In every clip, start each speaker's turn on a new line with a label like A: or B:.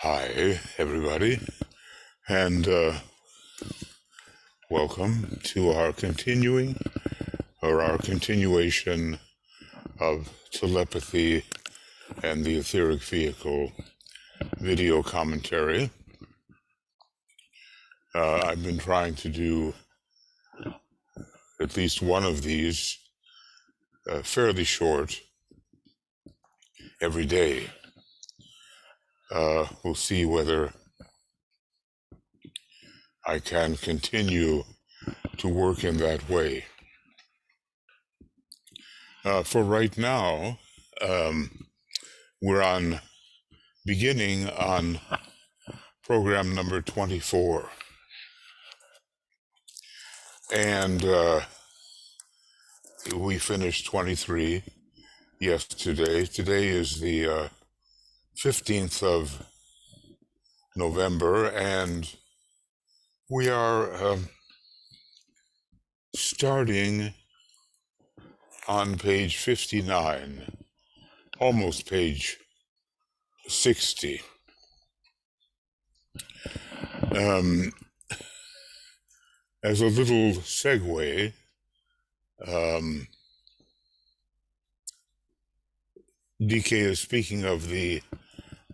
A: Hi, everybody, and welcome to our continuation of Telepathy and the Etheric Vehicle video commentary. I've been trying to do at least one of these fairly short every day. We'll see whether I can continue to work in that way. For right now, we're beginning on program number 24. And we finished 23 yesterday. Today is the 15th of November, and we are starting on page 59, almost page 60. As a little segue, DK is speaking of the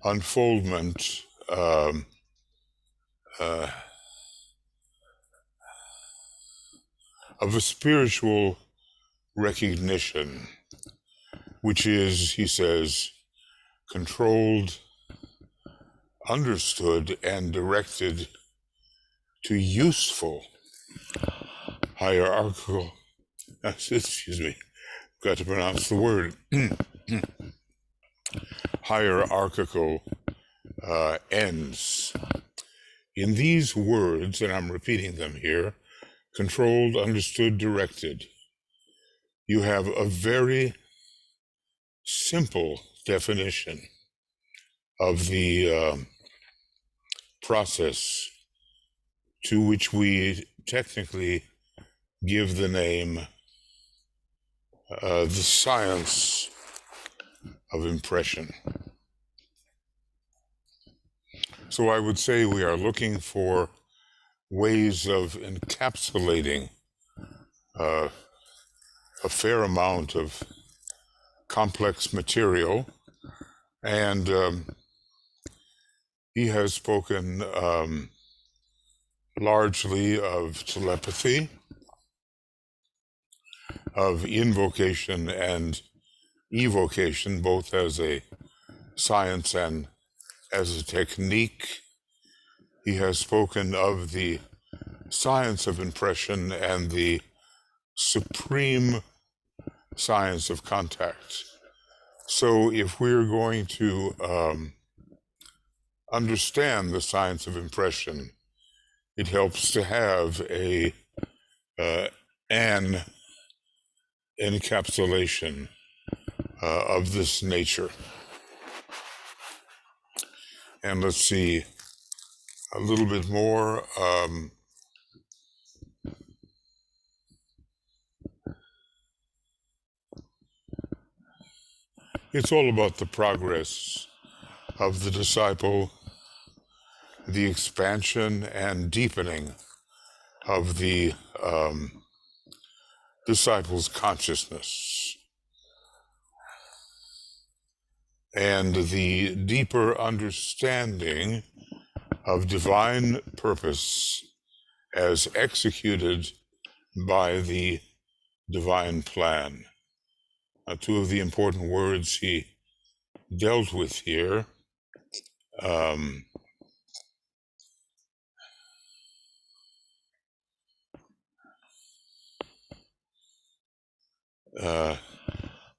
A: unfoldment of a spiritual recognition, which is, he says, controlled, understood, and directed to useful hierarchical, excuse me, got to pronounce the word, hierarchical ends. In these words, and I'm repeating them here, controlled, understood, directed, you have a very simple definition of the process to which we technically give the name the science of impression. So I would say we are looking for ways of encapsulating a fair amount of complex material, and he has spoken largely of telepathy, of invocation and evocation, both as a science and as a technique. He has spoken of the science of impression and the supreme science of contact. So if we're going to understand the science of impression, it helps to have an encapsulation of this nature. And let's see a little bit more. It's all about the progress of the disciple, the expansion and deepening of the disciple's consciousness, and the deeper understanding of divine purpose as executed by the divine plan. Now, two of the important words he dealt with here,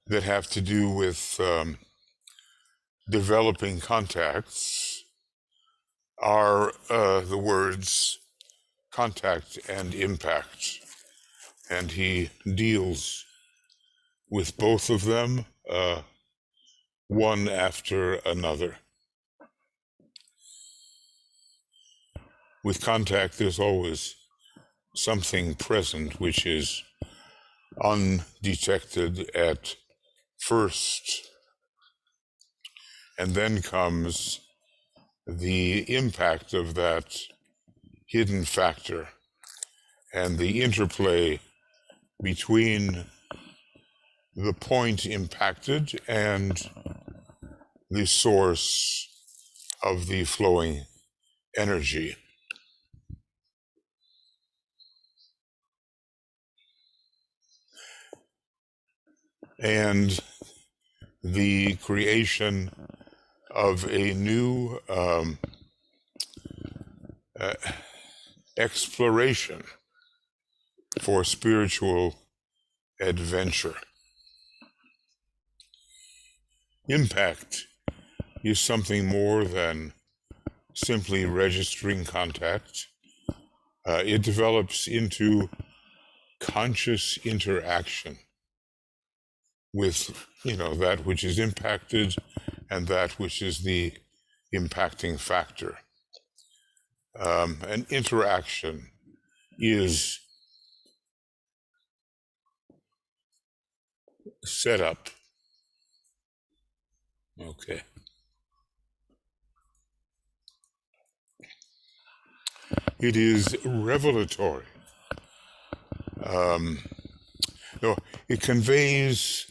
A: that have to do with developing contacts are the words contact and impact. And he deals with both of them, one after another. With contact, there's always something present which is undetected at first, and then comes the impact of that hidden factor and the interplay between the point impacted and the source of the flowing energy. And the creation of a new exploration for spiritual adventure. Impact is something more than simply registering contact. It develops into conscious interaction with, that which is impacted and that which is the impacting factor. An interaction is set up. Okay. It is revelatory. It conveys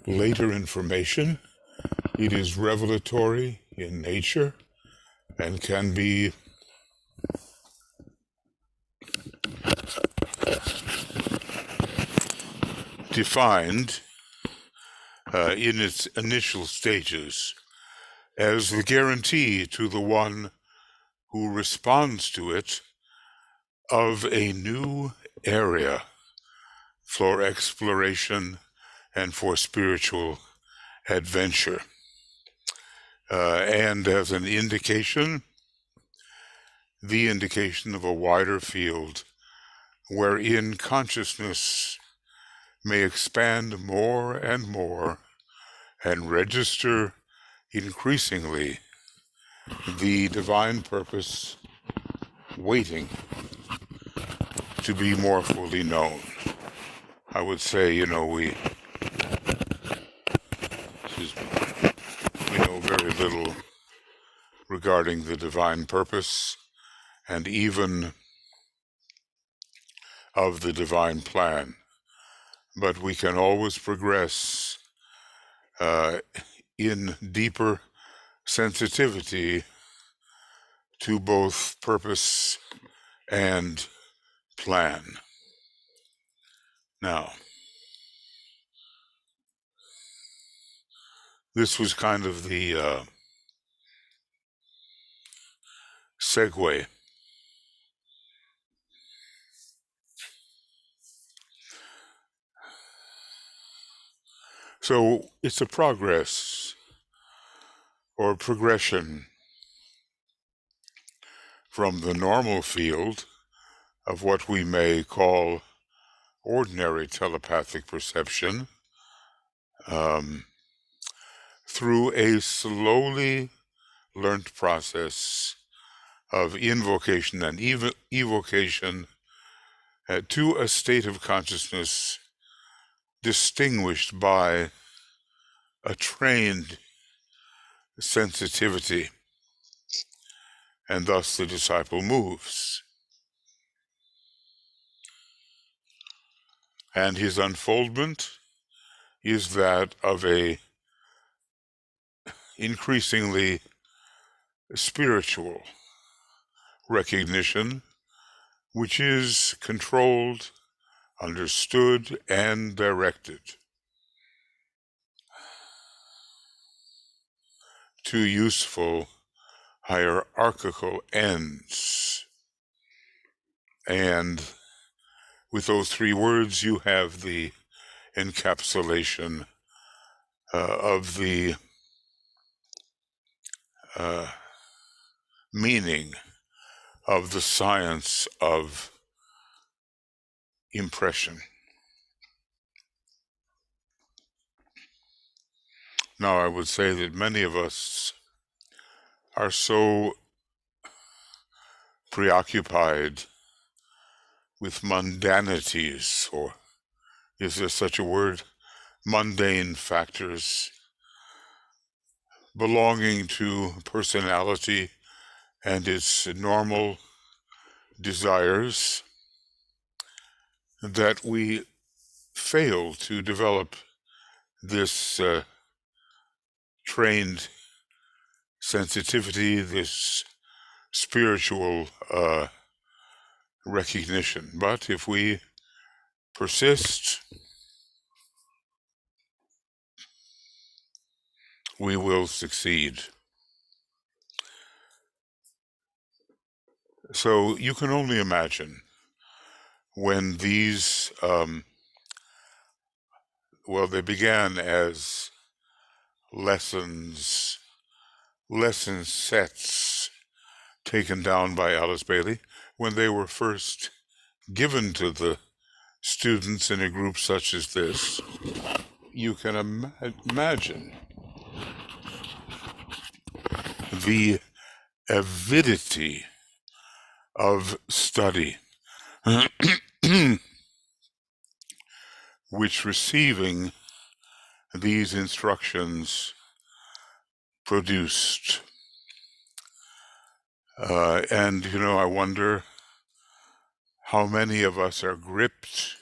A: later information. It is revelatory in nature and can be defined in its initial stages as the guarantee to the one who responds to it of a new area for exploration and for spiritual adventure. And as an indication, the indication of a wider field wherein consciousness may expand more and more and register increasingly the divine purpose waiting to be more fully known. I would say, we know very little regarding the divine purpose and even of the divine plan. But we can always progress in deeper sensitivity to both purpose and plan. Now, this was kind of the segue. So it's a progress or progression from the normal field of what we may call ordinary telepathic perception through a slowly learned process of invocation and evocation to a state of consciousness distinguished by a trained sensitivity, and thus the disciple moves. And his unfoldment is that of a increasingly spiritual recognition, which is controlled, understood, and directed to useful hierarchical ends. And with those three words, you have the encapsulation of the meaning of the science of impression. Now, I would say that many of us are so preoccupied with mundanities, or is there such a word? Mundane factors, belonging to personality and its normal desires, that we fail to develop this trained sensitivity, this spiritual recognition. But if we persist, we will succeed. So you can only imagine when these, they began as lesson sets taken down by Alice Bailey. When they were first given to the students in a group such as this, you can imagine the avidity of study which receiving these instructions produced. And, I wonder how many of us are gripped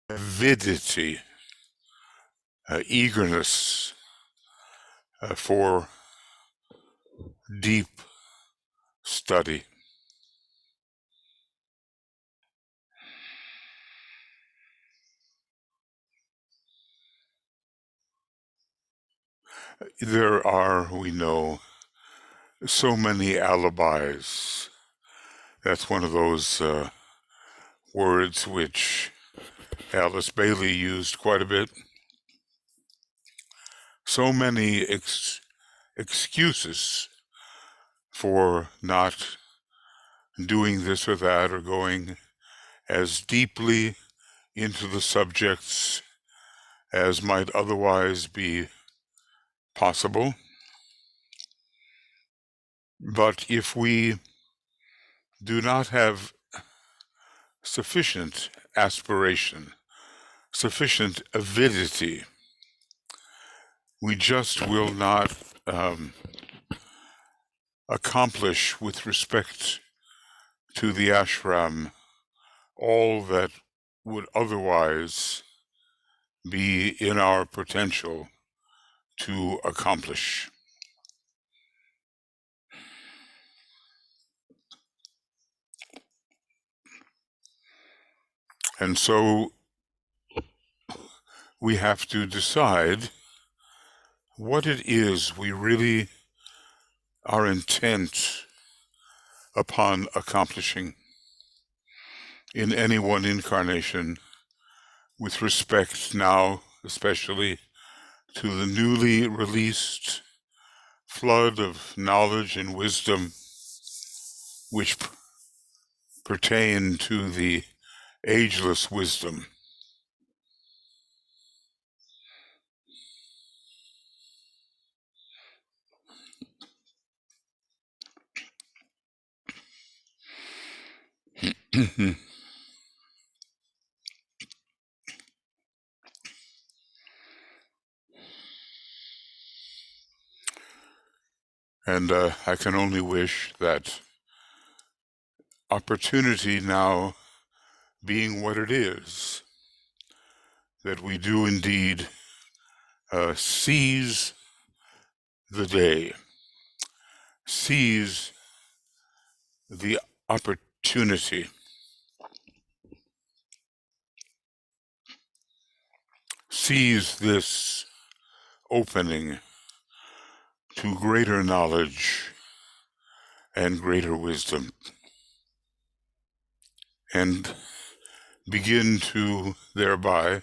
A: avidity, eagerness for deep study. There are, we know, so many alibis. That's one of those words which Alice Bailey used quite a bit. So many excuses for not doing this or that, or going as deeply into the subjects as might otherwise be possible. But if we do not have sufficient aspiration, sufficient avidity, we just will not accomplish with respect to the ashram all that would otherwise be in our potential to accomplish. And so we have to decide what it is we really are intent upon accomplishing in any one incarnation, with respect now especially to the newly released flood of knowledge and wisdom which pertain to the ageless wisdom. And I can only wish that opportunity now being what it is, that we do indeed seize the day, seize the opportunity, seize this opening to greater knowledge and greater wisdom, and begin to thereby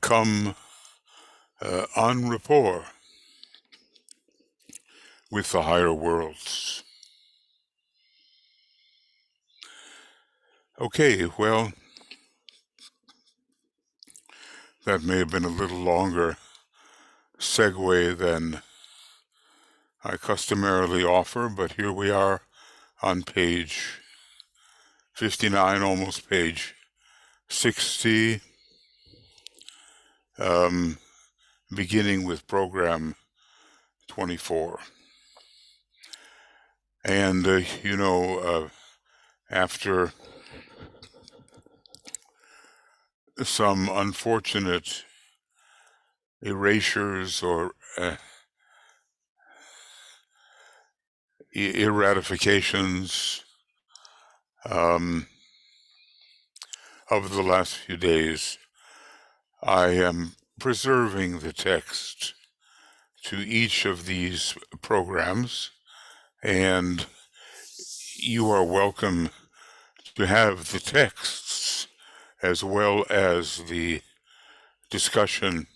A: come en rapport with the higher worlds. Okay, well, that may have been a little longer segue than I customarily offer, but here we are on page 59, almost page 60, beginning with program 24. And, after some unfortunate erasures or erratifications of the last few days, I am preserving the text to each of these programs, and you are welcome to have the texts as well as the discussion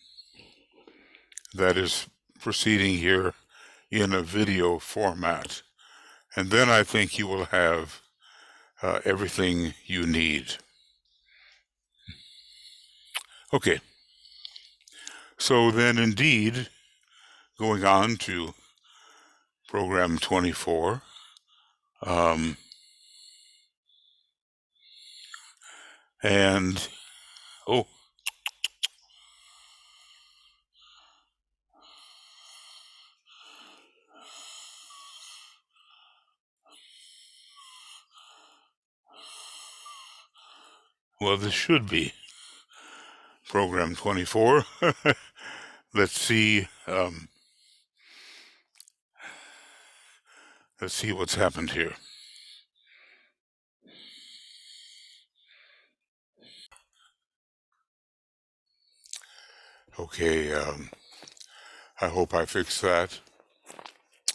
A: that is proceeding here in a video format. And then I think you will have everything you need. Okay. So then indeed, going on to program 24, and, oh, well, this should be program 24. Let's see what's happened here. Okay, I hope I fixed that,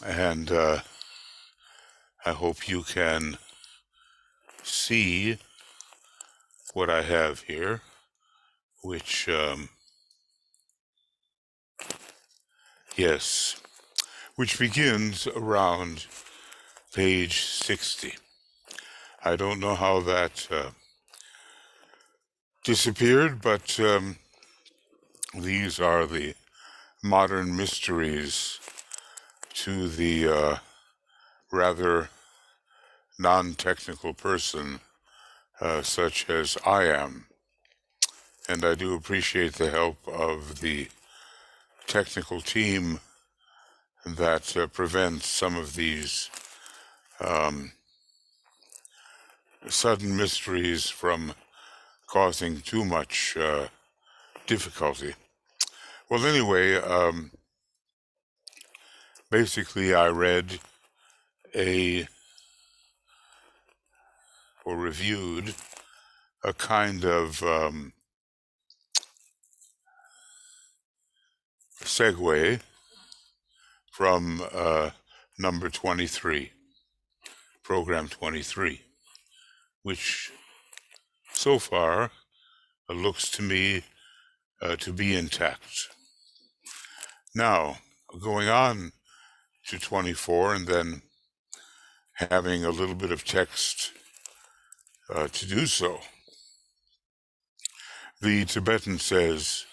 A: and I hope you can see what I have here, which, yes, which begins around page 60. I don't know how that disappeared, but these are the modern mysteries to the rather non-technical person such as I am. And I do appreciate the help of the technical team that prevents some of these sudden mysteries from causing too much difficulty. Well, anyway, basically I read or reviewed a kind of segue from number 23, program 23, which so far looks to me to be intact. Now, going on to 24 and then having a little bit of text to do so. The Tibetan says,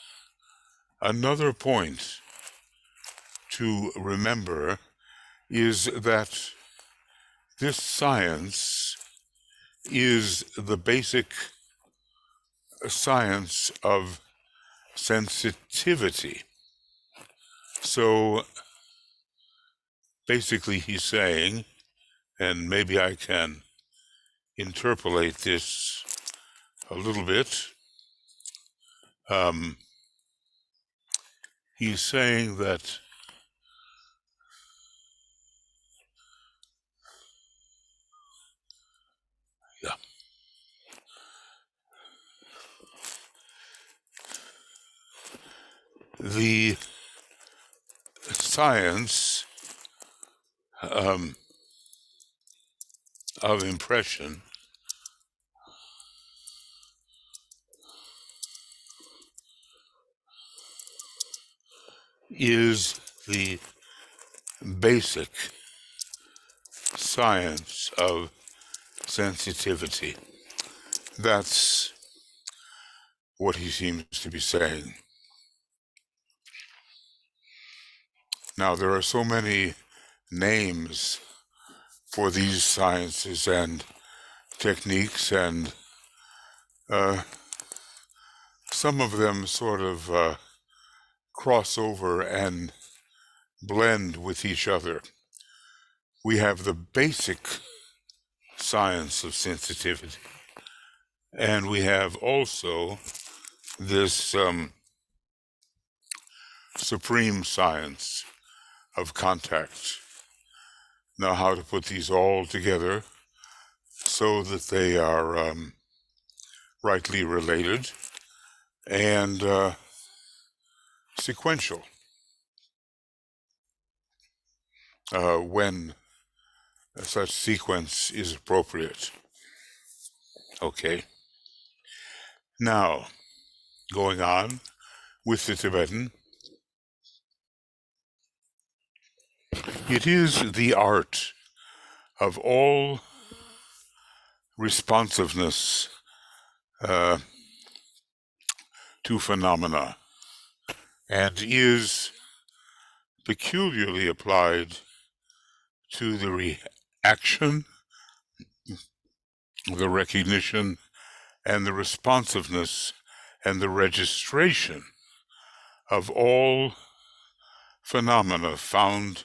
A: another point to remember is that this science is the basic science of sensitivity. So basically he's saying, and maybe I can interpolate this a little bit, he's saying that the science of impression is the basic science of sensitivity. That's what he seems to be saying. Now, there are so many names for these sciences and techniques, and some of them sort of cross over and blend with each other. We have the basic science of sensitivity, and we have also this supreme science of contact. Now, how to put these all together so that they are rightly related and sequential when such sequence is appropriate. Okay. Now, going on with the Tibetan, it is the art of all responsiveness to phenomena, and is peculiarly applied to the reaction, the recognition, and the responsiveness and the registration of all phenomena found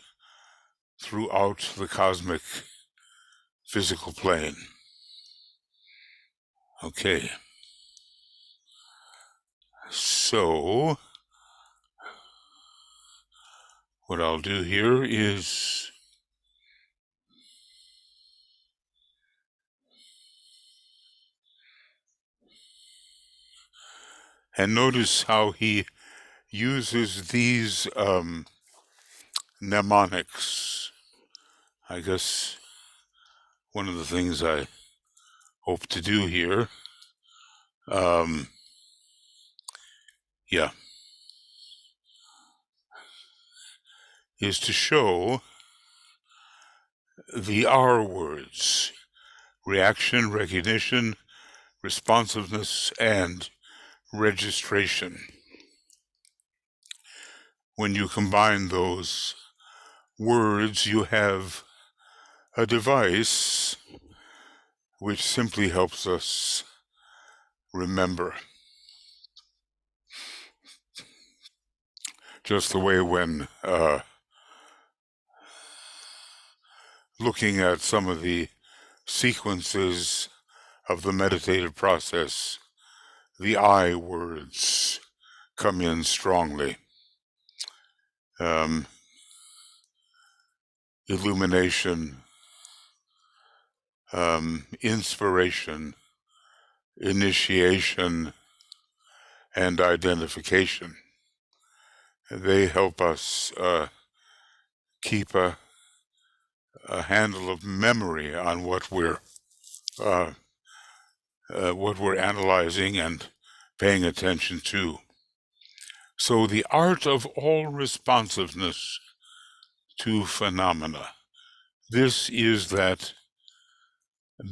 A: throughout the cosmic physical plane. Okay. So, what I'll do here is and notice how he uses these mnemonics. I guess one of the things I hope to do here, is to show the R words: reaction, recognition, responsiveness, and registration. When you combine those words, you have a device which simply helps us remember. Just the way when looking at some of the sequences of the meditative process, the I words come in strongly. Illumination, inspiration, initiation, and identification. They help us keep a handle of memory on what we're analyzing and paying attention to. So the art of all responsiveness to phenomena. This is that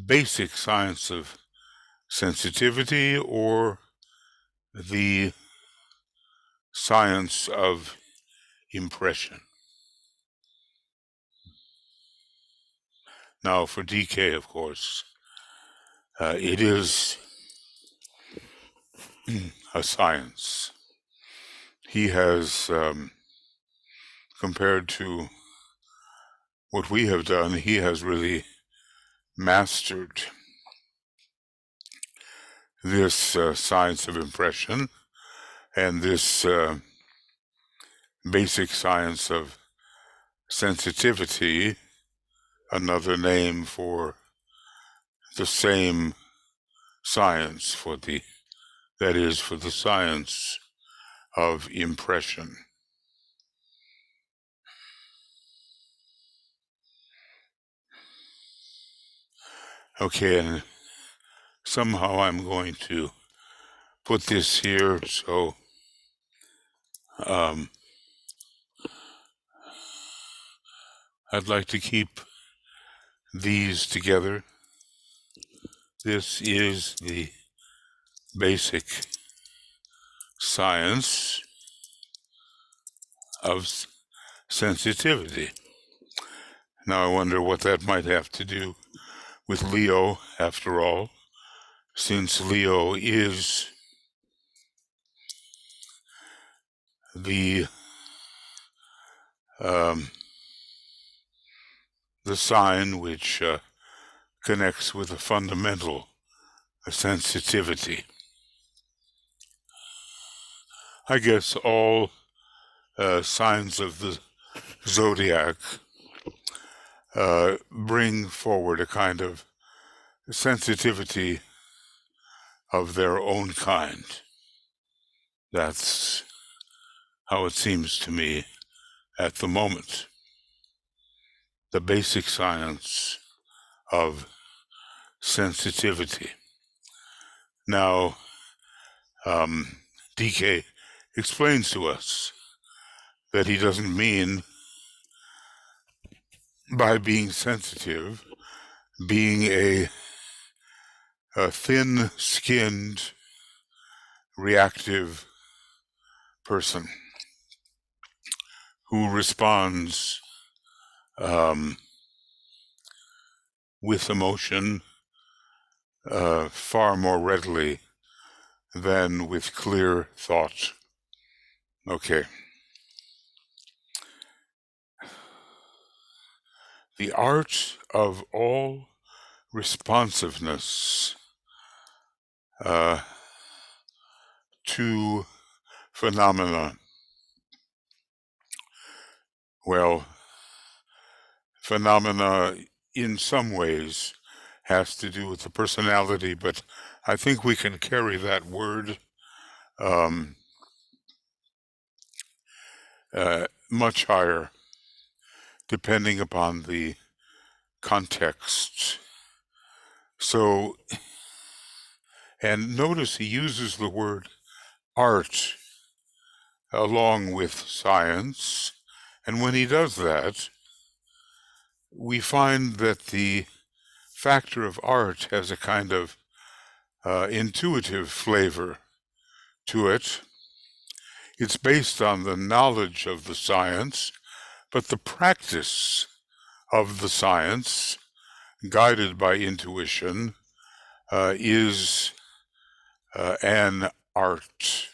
A: basic science of sensitivity, or the science of impression. Now, for DK, of course, it is a science. He has, compared to what we have done, he has really mastered this science of impression and this basic science of sensitivity, another name for the same science, that is, for the science of impression. Okay, and somehow I'm going to put this here, so I'd like to keep these together. This is the basic science of sensitivity. Now I wonder what that might have to do with Leo, after all, since Leo is the sign which connects with a fundamental sensitivity. I guess all signs of the zodiac bring forward a kind of sensitivity of their own kind. That's how it seems to me at the moment. The basic science of sensitivity. Now, DK explains to us that he doesn't mean by being sensitive, being a thin-skinned, reactive person who responds with emotion far more readily than with clear thought. Okay. The art of all responsiveness to phenomena. Well, phenomena in some ways has to do with the personality, but I think we can carry that word much higher depending upon the context. So, and notice he uses the word art along with science, and when he does that, we find that the factor of art has a kind of intuitive flavor to it. It's based on the knowledge of the science, but the practice of the science, guided by intuition, is an art.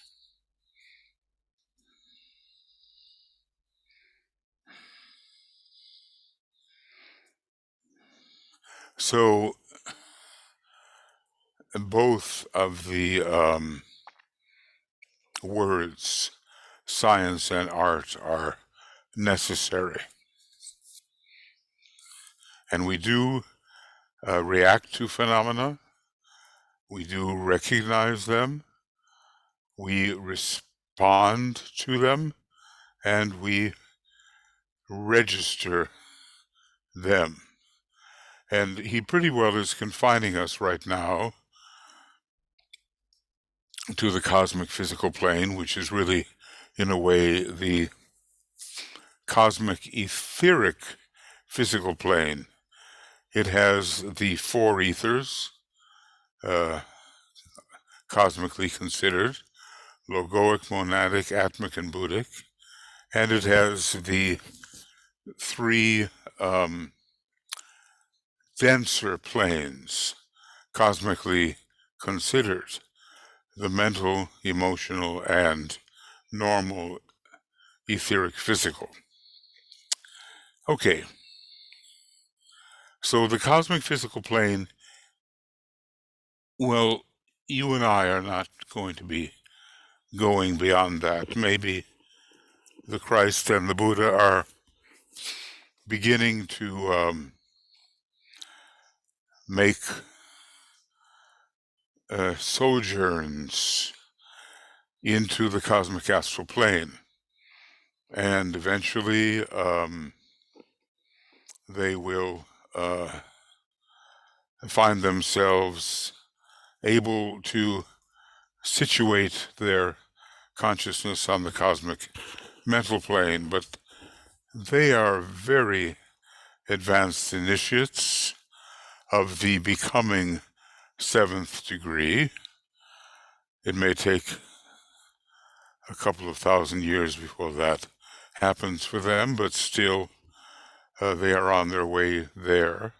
A: So both of the words, science and art, are necessary. And we do react to phenomena. We do recognize them. We respond to them. And we register them. And he pretty well is confining us right now to the cosmic physical plane, which is really, in a way, the cosmic etheric physical plane. It has the four ethers, cosmically considered, logoic, monadic, atmic, and buddhic, and it has the three denser planes, cosmically considered, the mental, emotional, and normal etheric physical. Okay, so the cosmic physical plane, well, you and I are not going to be going beyond that. Maybe the Christ and the Buddha are beginning to make sojourns into the cosmic astral plane, and eventually they will find themselves able to situate their consciousness on the cosmic mental plane, but they are very advanced initiates of the becoming seventh degree. It may take a couple of thousand years before that happens for them, but still they are on their way there.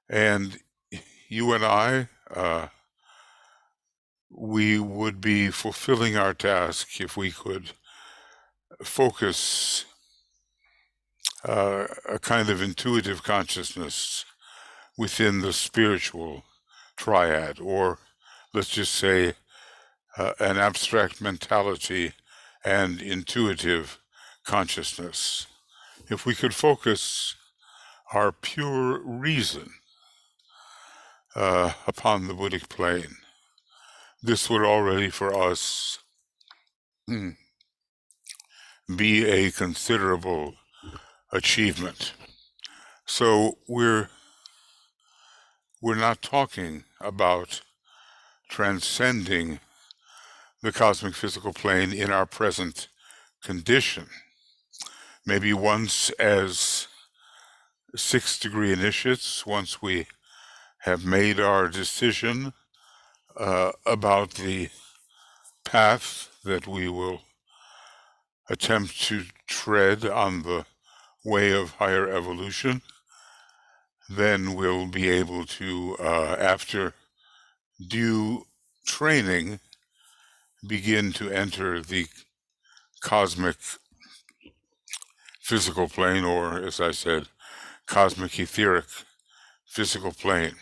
A: And you and I, we would be fulfilling our task if we could focus a kind of intuitive consciousness within the spiritual triad, or let's just say an abstract mentality and intuitive consciousness. If we could focus our pure reason upon the Buddhic plane, this would already for us be a considerable achievement. So we're not talking about transcending the cosmic physical plane in our present condition. Maybe once as sixth-degree initiates, once we have made our decision about the path that we will attempt to tread on the way of higher evolution, then we'll be able to, after due training, begin to enter the cosmic physical plane, or, as I said, cosmic etheric physical plane.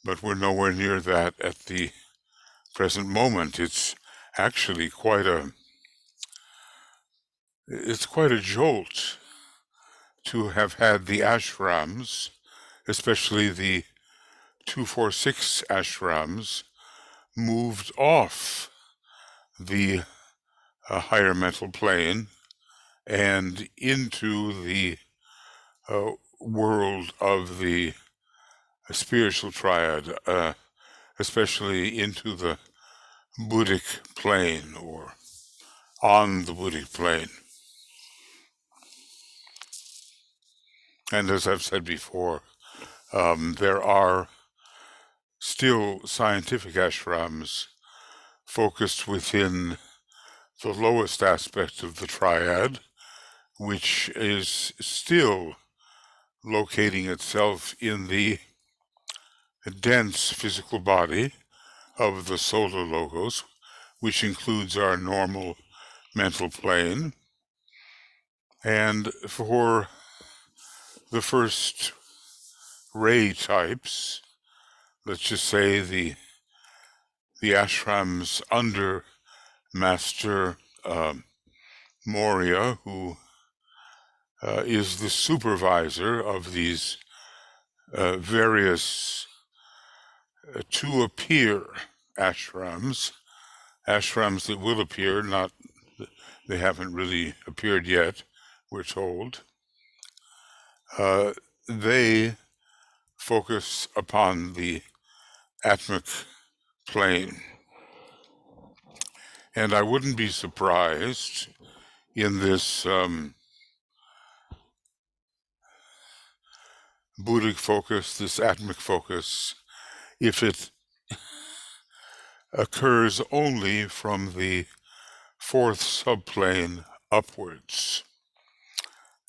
A: But we're nowhere near that at the present moment. It's actually quite a jolt to have had the ashrams, especially the 246 ashrams, moved off the higher mental plane and into the world of the spiritual triad, especially into the Buddhic plane, or on the Buddhic plane. And as I've said before, there are still scientific ashrams focused within the lowest aspect of the triad, which is still locating itself in the dense physical body of the solar logos, which includes our normal mental plane. And for the first ray types, let's just say the ashrams under Master Moria, who is the supervisor of these various to appear ashrams that will appear, they haven't really appeared yet, we're told. They focus upon the atmic plane. And I wouldn't be surprised in this Buddhic focus, this atmic focus, if it occurs only from the fourth subplane upwards,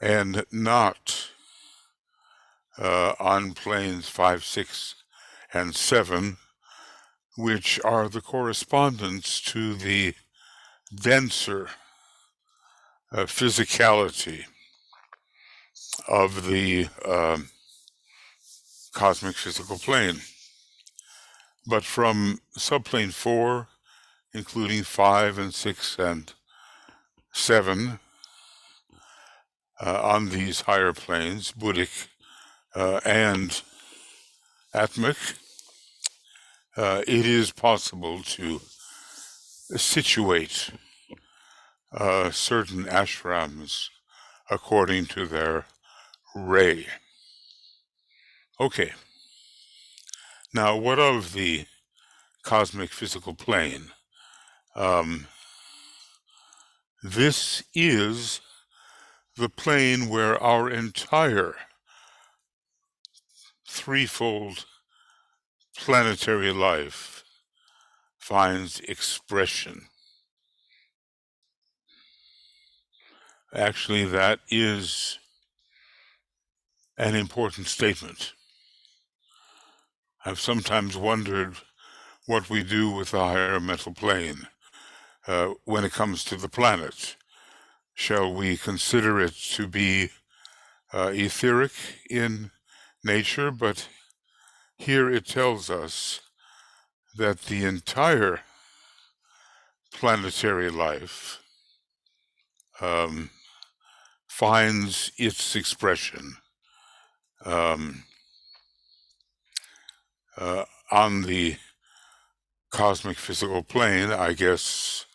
A: and not on planes 5, 6, and 7, which are the correspondence to the denser physicality of the cosmic physical plane. But from subplane 4, including 5 and 6 and 7, on these higher planes, Buddhic and atmic, it is possible to situate certain ashrams according to their ray. Okay. Now, what of the cosmic physical plane? This is the plane where our entire threefold planetary life finds expression. Actually, that is an important statement. I've sometimes wondered what we do with the higher mental plane when it comes to the planet. shall we consider it to be etheric in nature, but here it tells us that the entire planetary life finds its expression on the cosmic physical plane, I guess,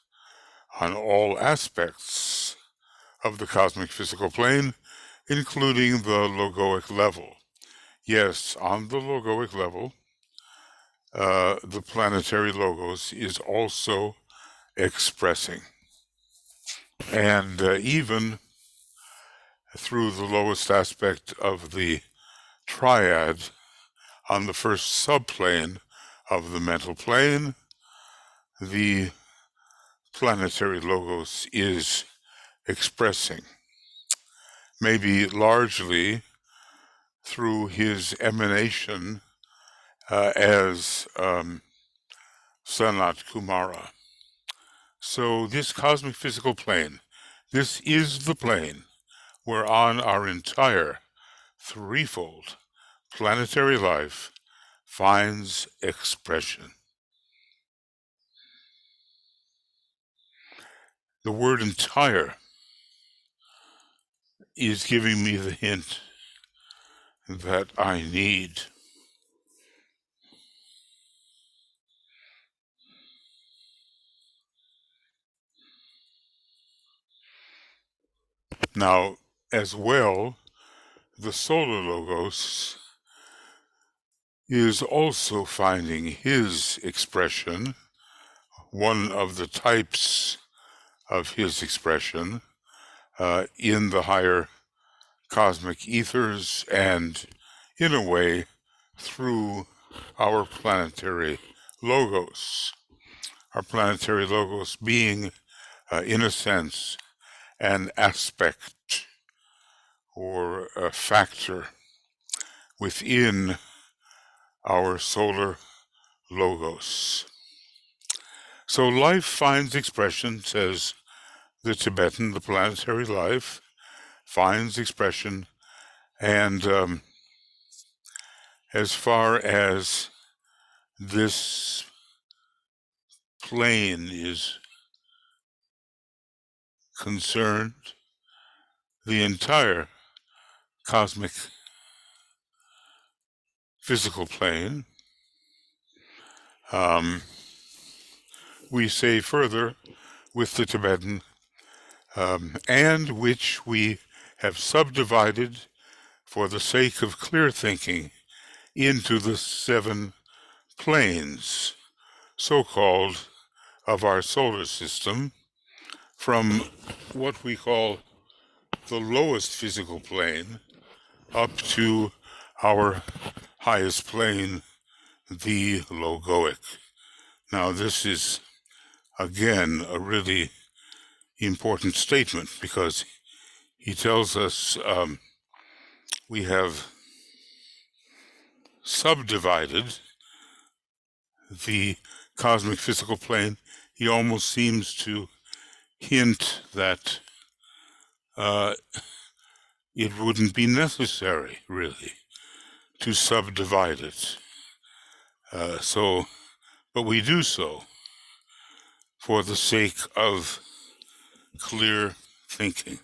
A: on all aspects of the cosmic physical plane, including the logoic level. Yes, on the logoic level, the planetary logos is also expressing. And even through the lowest aspect of the triad, on the first subplane of the mental plane, the planetary logos is expressing, maybe largely through his emanation as Sanat Kumara. So this cosmic physical plane, this is the plane whereon our entire threefold planetary life finds expression. The word entire is giving me the hint that I need. Now, as well, the solar logos is also finding his expression, one of the types of his expression, in the higher cosmic ethers and, in a way, through our planetary logos. Our planetary logos being, in a sense, an aspect or a factor within our solar logos. So life finds expression, says the Tibetan, the planetary life finds expression, and as far as this plane is concerned, the entire cosmic physical plane, we say further with the Tibetan, and which we have subdivided for the sake of clear thinking into the 7 planes, so-called, of our solar system, from what we call the lowest physical plane up to our highest plane, the logoic. Now, this is, again, a really important statement because he tells us we have subdivided the cosmic physical plane. He almost seems to hint that it wouldn't be necessary, really, to subdivide it. But we do so for the sake of clear thinking.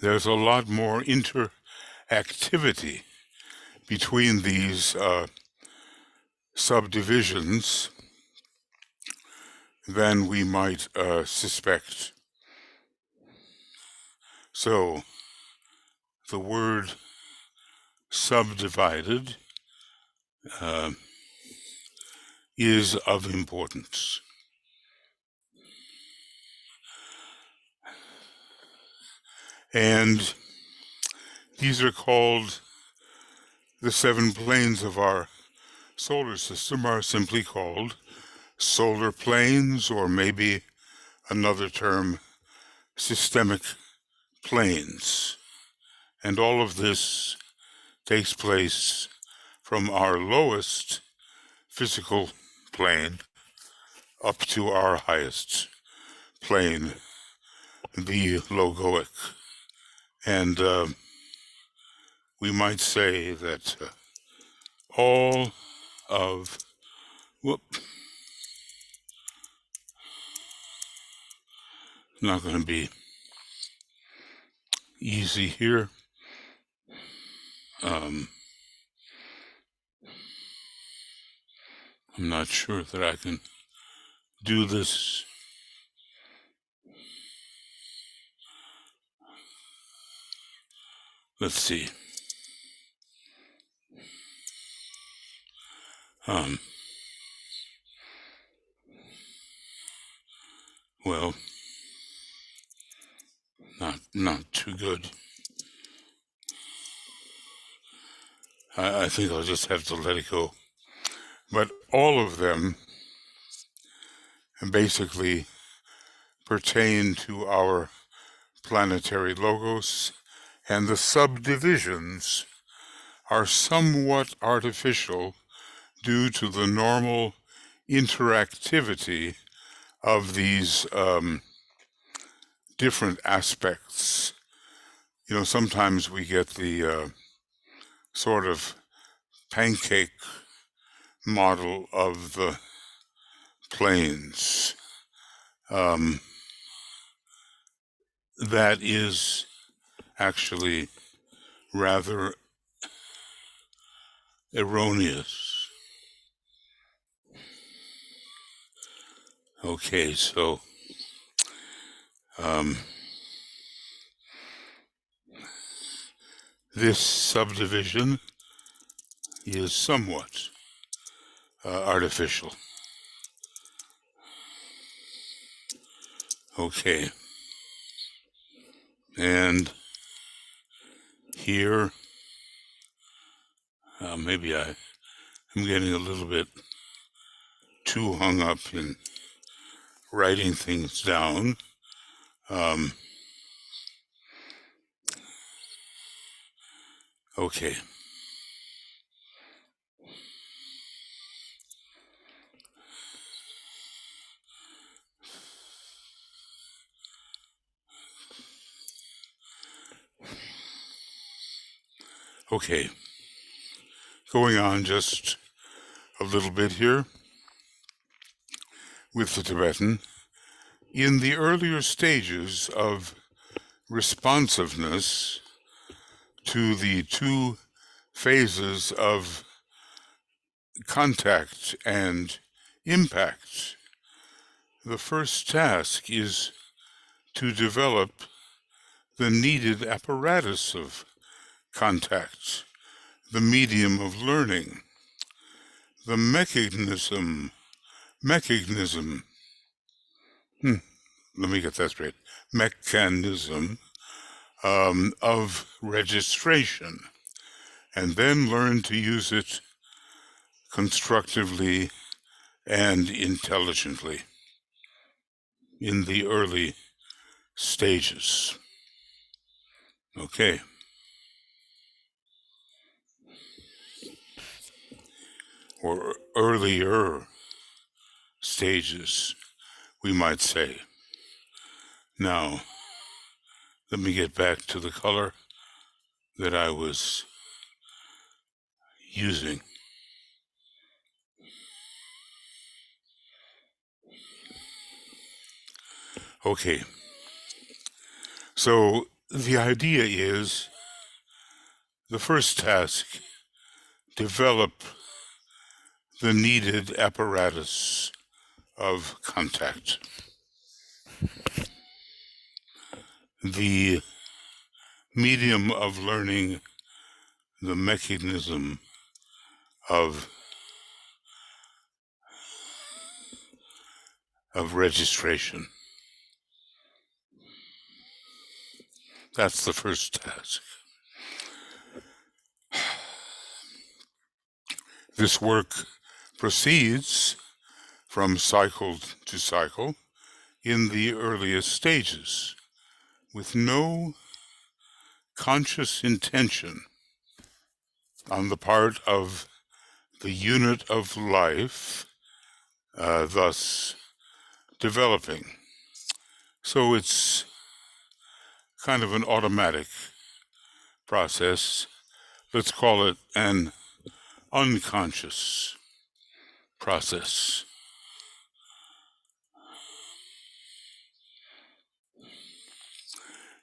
A: There's a lot more interactivity between these subdivisions than we might suspect. So, the word subdivided is of importance. And these are called, the 7 planes of our solar system are simply called solar planes, or maybe another term, systemic planes. And all of this takes place from our lowest physical plane up to our highest plane, the logoic. And we might say that all of, not going to be easy here. I'm not sure that I can do this. Let's see. Well, not too good. I think I'll just have to let it go. But all of them basically pertain to our planetary logos, and the subdivisions are somewhat artificial due to the normal interactivity of these different aspects. You know, sometimes we get the sort of pancake model of the planes. That is actually rather erroneous. Okay, so this subdivision is somewhat artificial. Okay. And here, maybe I'm getting a little bit too hung up in writing things down. Okay. Okay. Going on just a little bit here with the Tibetan. In the earlier stages of responsiveness to the two phases of contact and impact, the first task is to develop the needed apparatus of contact, the medium of learning, the mechanism, let me get that straight, mechanism of registration, and then learn to use it constructively and intelligently in the early stages. Okay. Or earlier stages, we might say. Now, let me get back to the color that I was using. Okay. So the idea is the first task, develop the needed apparatus of contact. The medium of learning, the mechanism of registration. That's the first task. This work proceeds from cycle to cycle in the earliest stages with no conscious intention on the part of the unit of life, thus developing. So it's kind of an automatic process. Let's call it an unconscious process.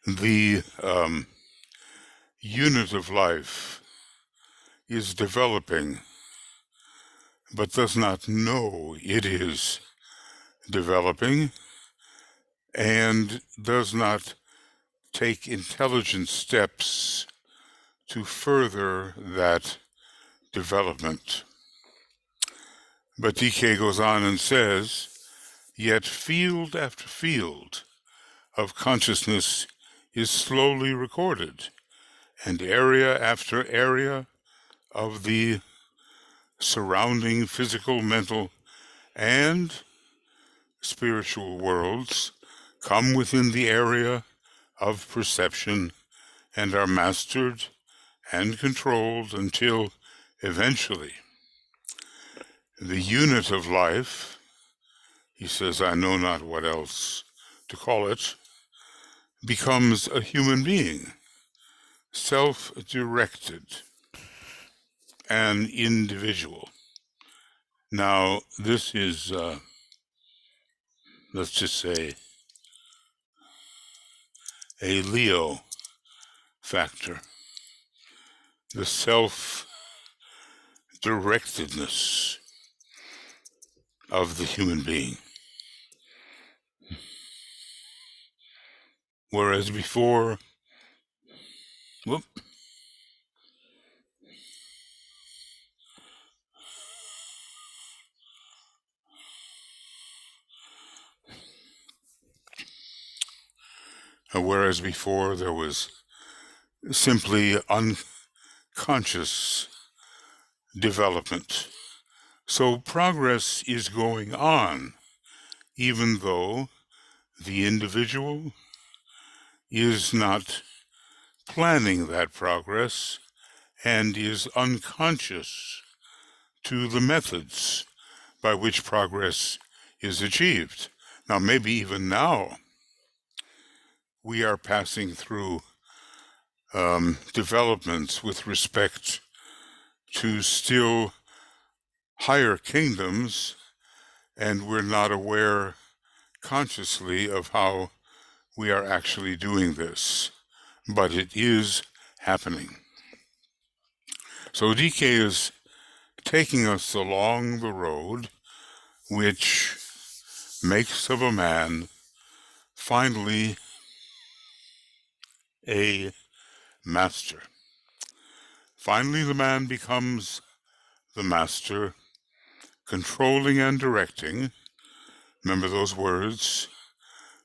A: The unit of life is developing, but does not know it is developing, and does not take intelligent steps to further that development. But DK goes on and says, yet field after field of consciousness is slowly recorded, and area after area of the surrounding physical, mental, and spiritual worlds come within the area of perception and are mastered and controlled until eventually the unit of life, he says, I know not what else to call it, becomes a human being, self-directed, an individual. Now, this is, let's just say, a Leo factor, the self-directedness of the human being. Whereas before, there was simply unconscious development. So progress is going on, even though the individual is not planning that progress and is unconscious to the methods by which progress is achieved. Now, maybe even now, we are passing through developments with respect to still higher kingdoms, and we're not aware consciously of how we are actually doing this, but it is happening. So DK is taking us along the road which makes of a man finally a master. Finally, the man becomes the master, controlling and directing, remember those words,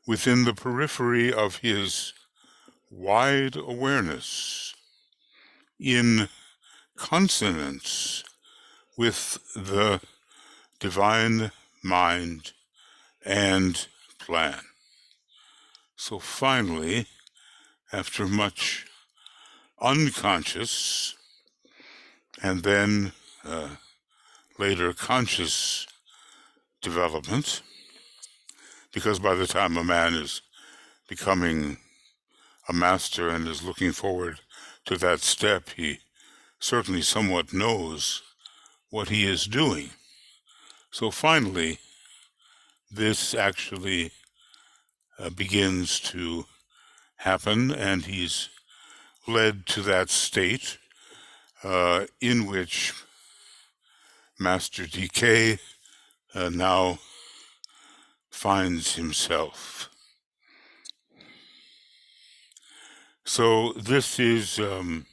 A: within the periphery of his wide awareness, in consonance with the divine mind and plan. So finally, after much unconscious and then later conscious development, because by the time a man is becoming a master and is looking forward to that step, he certainly somewhat knows what he is doing. So finally, this actually begins to happen, and he's led to that state in which Master DK now finds himself. So this is the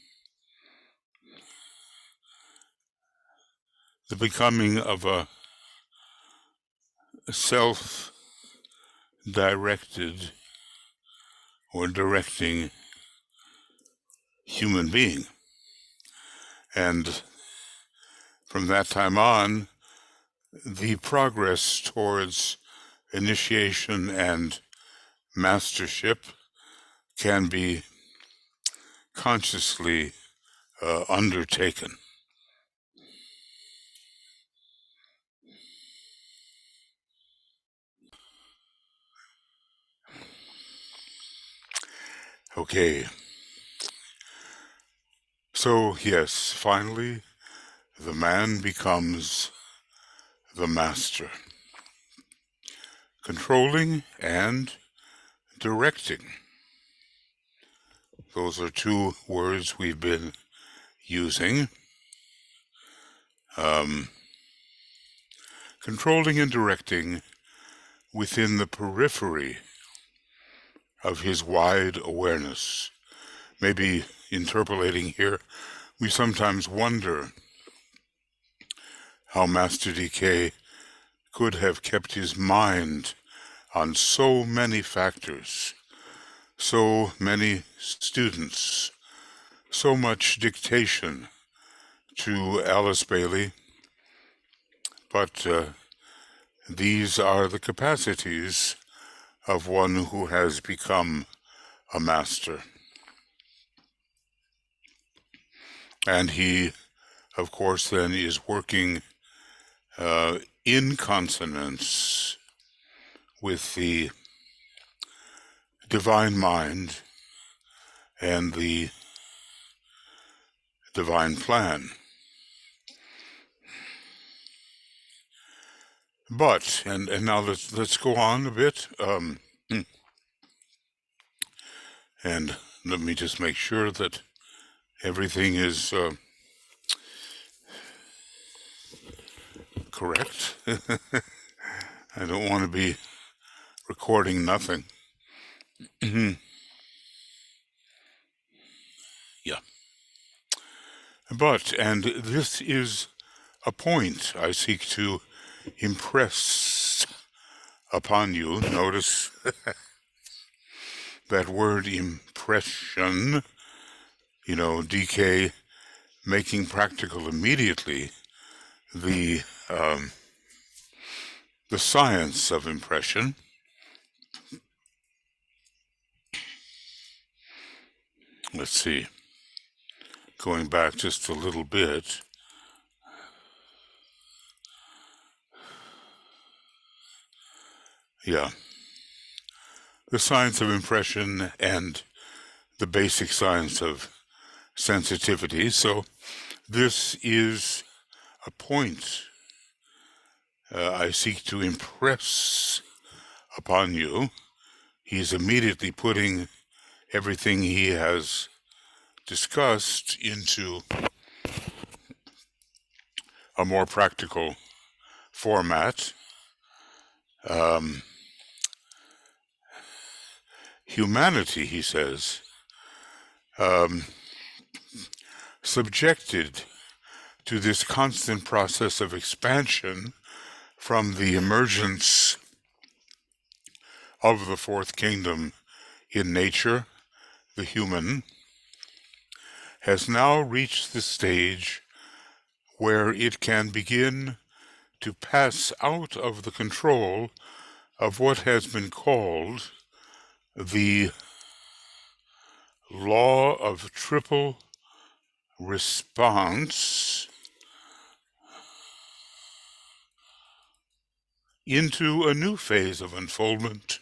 A: becoming of a self-directed or directing human being. And from that time on, the progress towards initiation and mastership can be consciously undertaken. Okay. So, yes, finally, the man becomes the master, controlling and directing. Those are two words we've been using. Controlling and directing within the periphery of his wide awareness. Maybe interpolating here, we sometimes wonder how Master DK could have kept his mind on so many factors, so many students, so much dictation to Alice Bailey, but these are the capacities of one who has become a master. And he, of course, then is working in consonance with the divine mind and the divine plan. But, and now let's go on a bit, and let me just make sure that everything is correct. I don't want to be recording nothing. Yeah. But, and this is a point I seek to impress upon you. Notice that word impression, DK making practical immediately the science of impression. Let's see, going back just a little bit. Yeah. The science of impression and the basic science of sensitivity. So this is a point I seek to impress upon you. He's immediately putting everything he has discussed into a more practical format. Humanity, he says, subjected to this constant process of expansion from the emergence of the fourth kingdom in nature, the human, has now reached the stage where it can begin to pass out of the control of what has been called the law of triple response into a new phase of unfoldment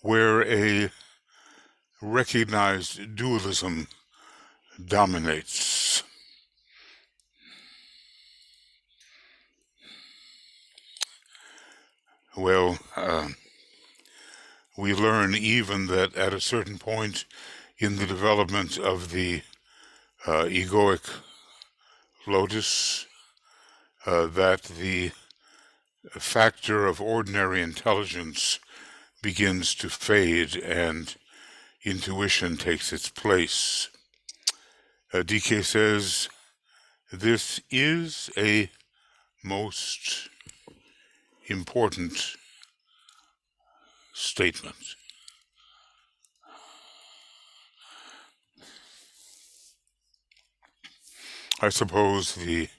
A: where a recognized dualism dominates. Well, we learn even that at a certain point in the development of the egoic lotus, that the factor of ordinary intelligence begins to fade and intuition takes its place. DK says this is a most important statement. I suppose the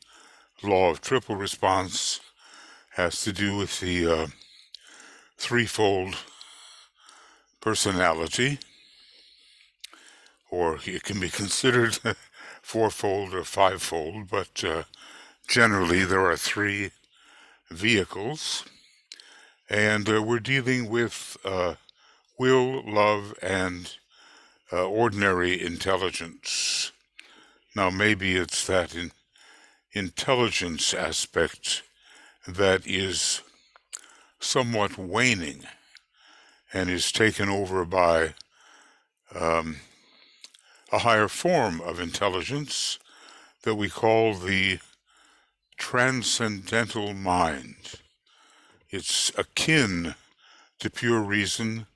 A: law of triple response has to do with the threefold personality, or it can be considered fourfold or fivefold, but generally there are three vehicles, and we're dealing with will, love, and ordinary intelligence. Now, maybe it's that intelligence aspect that is somewhat waning and is taken over by a higher form of intelligence that we call the transcendental mind. It's akin to pure reason.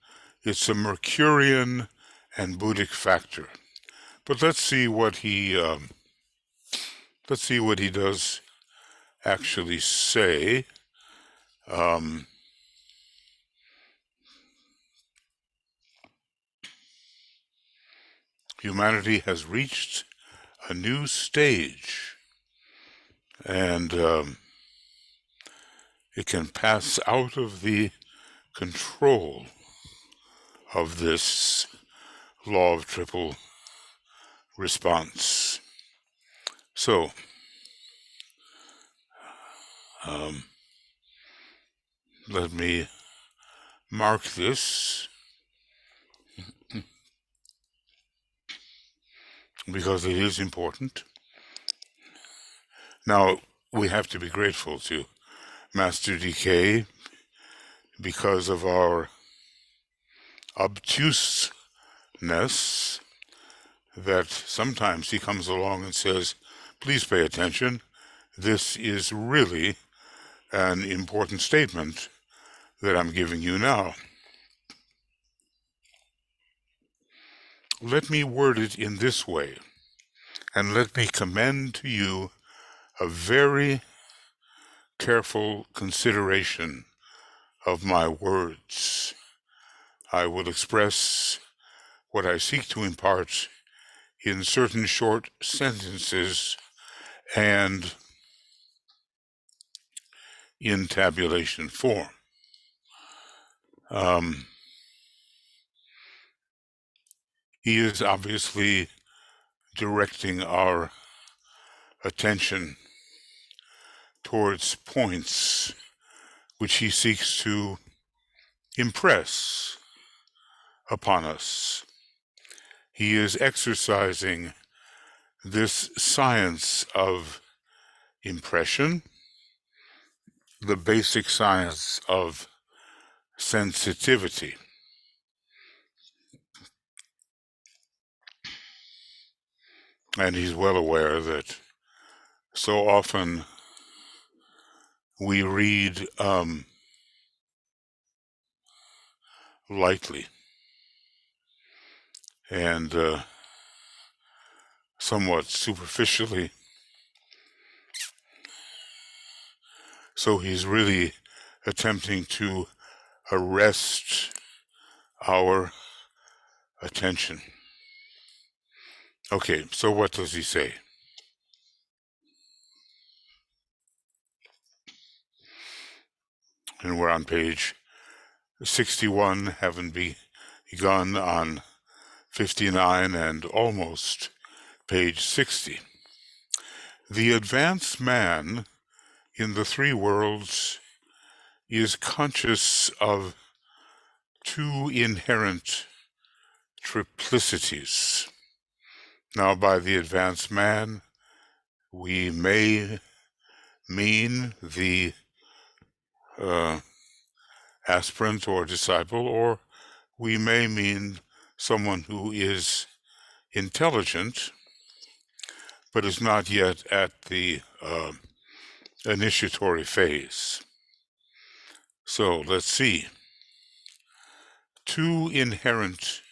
A: It's a Mercurian and Buddhic factor. But let's see what he does actually say. Humanity has reached a new stage, and it can pass out of the control of this law of triple response. So, let me mark this because it is important. Now, we have to be grateful to Master DK because of our obtuseness that sometimes he comes along and says, please pay attention. This is really an important statement that I'm giving you now. Let me word it in this way, and let me commend to you a very careful consideration of my words. I will express what I seek to impart in certain short sentences and in tabulation form. He is obviously directing our attention towards points which he seeks to impress upon us. He is exercising this science of impression, the basic science of sensitivity. And he's well aware that so often we read lightly and somewhat superficially. So he's really attempting to arrest our attention. Okay, so what does he say? And we're on page 61, having begun on 59 and almost page 60. The advanced man in the three worlds is conscious of two inherent triplicities. Now, by the advanced man, we may mean the aspirant or disciple, or we may mean someone who is intelligent, but is not yet at the initiatory phase. So let's see. Two inherent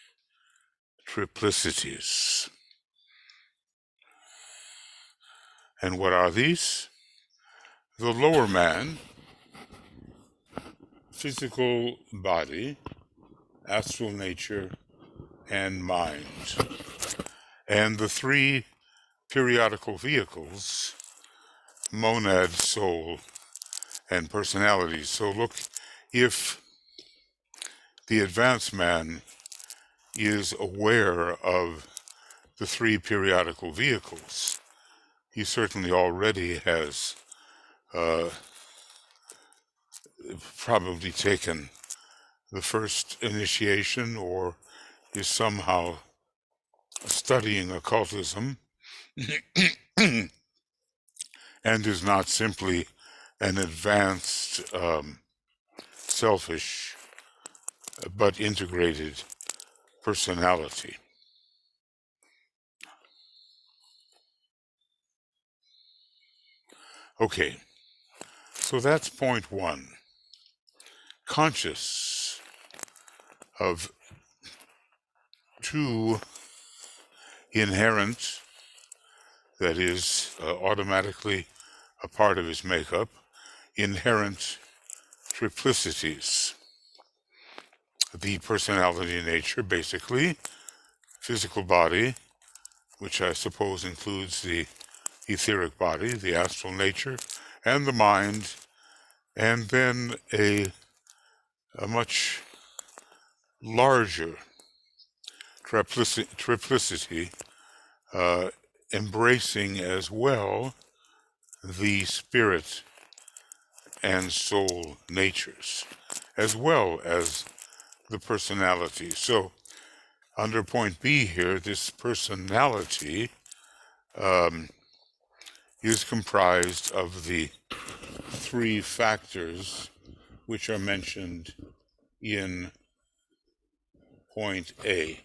A: triplicities. And what are these? The lower man, physical body, astral nature, and mind. And the three periodical vehicles, monad, soul, and personality. So look, if the advanced man is aware of the three periodical vehicles, he certainly already has probably taken the first initiation or is somehow studying occultism and is not simply an advanced, selfish, but integrated personality. Okay, so that's point one. Conscious of two inherent, that is, automatically a part of his makeup, inherent triplicities. The personality nature, basically, physical body, which I suppose includes the etheric body, the astral nature, and the mind, and then a much larger triplicity, embracing as well the spirit and soul natures, as well as the personality. So, under point B here, this personality is comprised of the three factors which are mentioned in point A.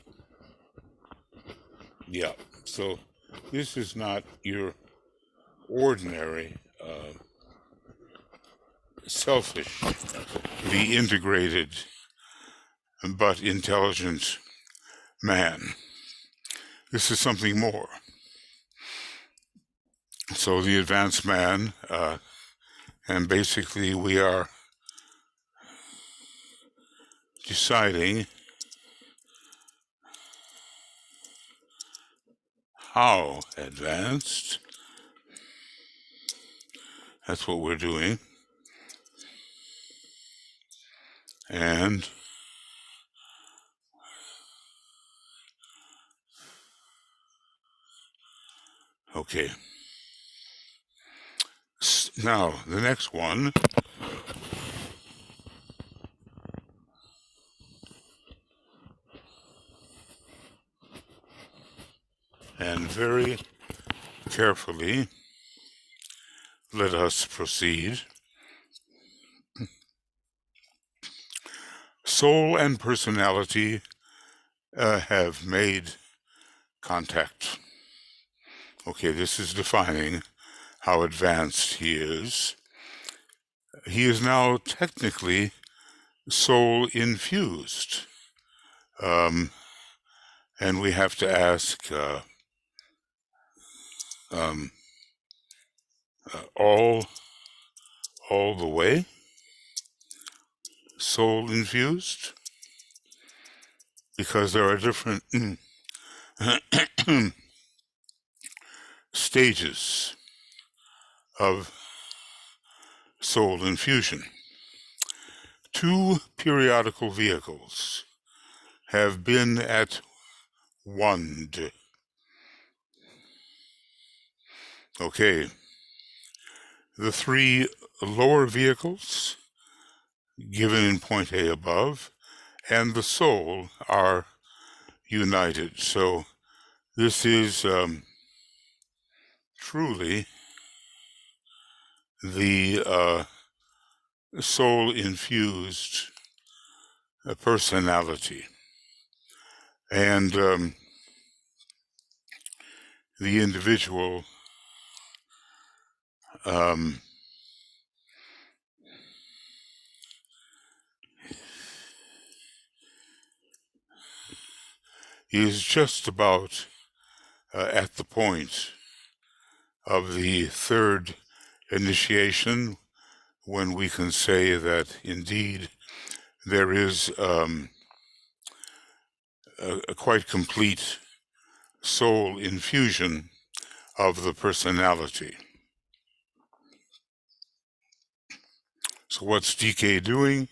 A: Yeah, so this is not your ordinary selfish, the integrated but intelligent man. This is something more. So the advanced man, and basically we are deciding how advanced. That's what we're doing. And okay. Now, the next one, and very carefully, let us proceed. Soul and personality have made contact. Okay, this is defining how advanced he is. He is now technically soul-infused. And we have to ask, all the way? Soul-infused? Because there are different stages of soul infusion. Two periodical vehicles have been at one. Okay. The three lower vehicles, given in point A above, and the soul are united. So this is truly the soul-infused personality. And the individual is just about at the point of the third initiation, when we can say that indeed there is a quite complete soul infusion of the personality. So what's DK doing?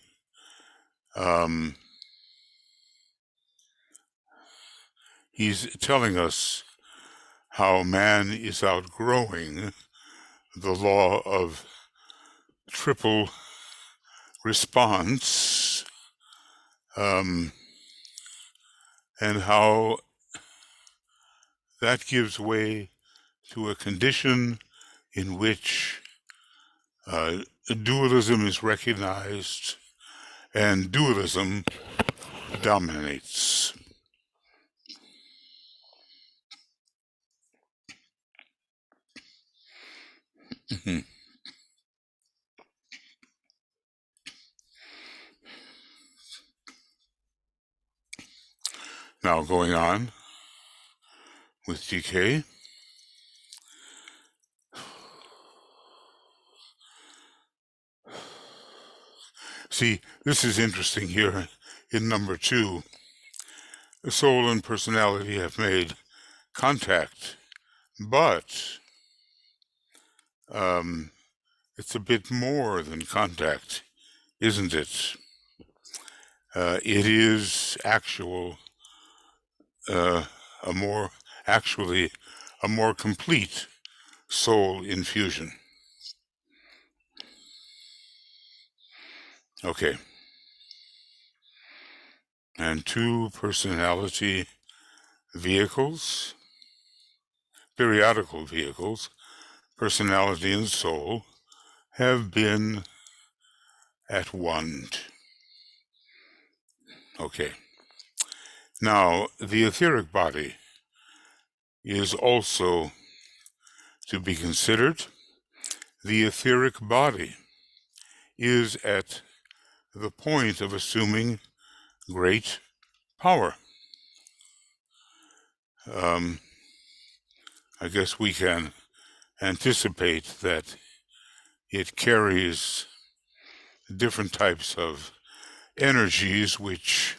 A: He's telling us how man is outgrowing the law of triple response, and how that gives way to a condition in which dualism is recognized and dualism dominates. Now going on with GK. See, this is interesting here in number 2. The soul and personality have made contact, but it's a bit more than contact, isn't it? It is actually a more complete soul infusion. Okay. And 2 personality vehicles, periodical vehicles, personality and soul, have been at one. Okay. Now, the etheric body is also to be considered. The etheric body is at the point of assuming great power. I guess we can anticipate that it carries different types of energies which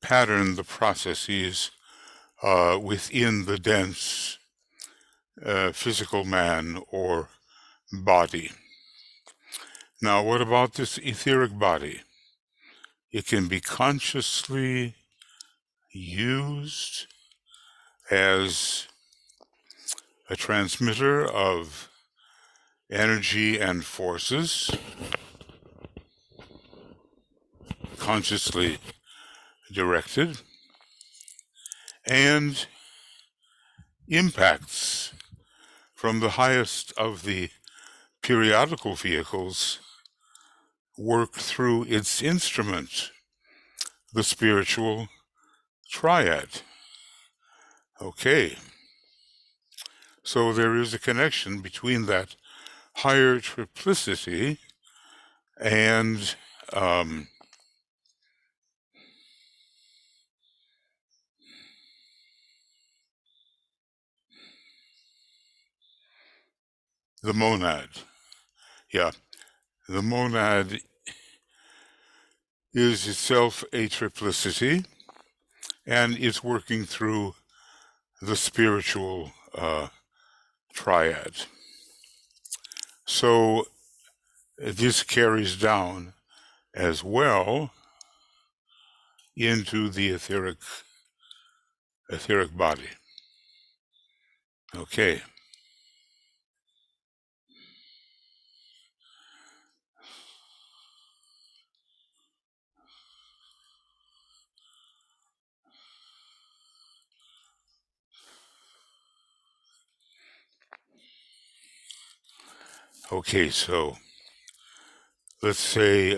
A: pattern the processes within the dense physical man or body. Now, what about this etheric body? It can be consciously used as a transmitter of energy and forces, consciously directed, and impacts from the highest of the periodical vehicles work through its instrument, the spiritual triad. Okay. So there is a connection between that higher triplicity and the monad. Yeah, the monad is itself a triplicity, and it's working through the spiritual triad. So this carries down as well into the etheric body. Okay. Okay, so let's say,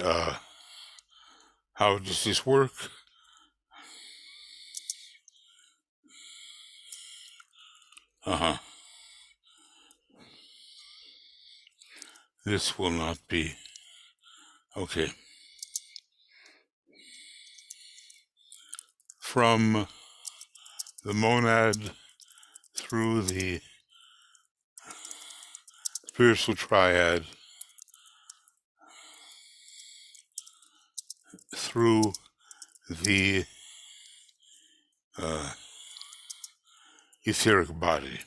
A: how does this work? This will not be, okay. From the monad through the spiritual triad, through the etheric body.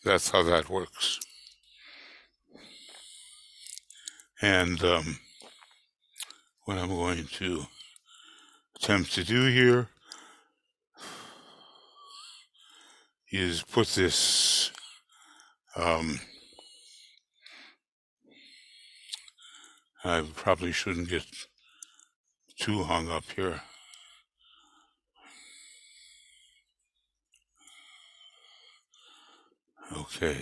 A: That's how that works. And what I'm going to attempt to do here is put this I probably shouldn't get too hung up here. Okay,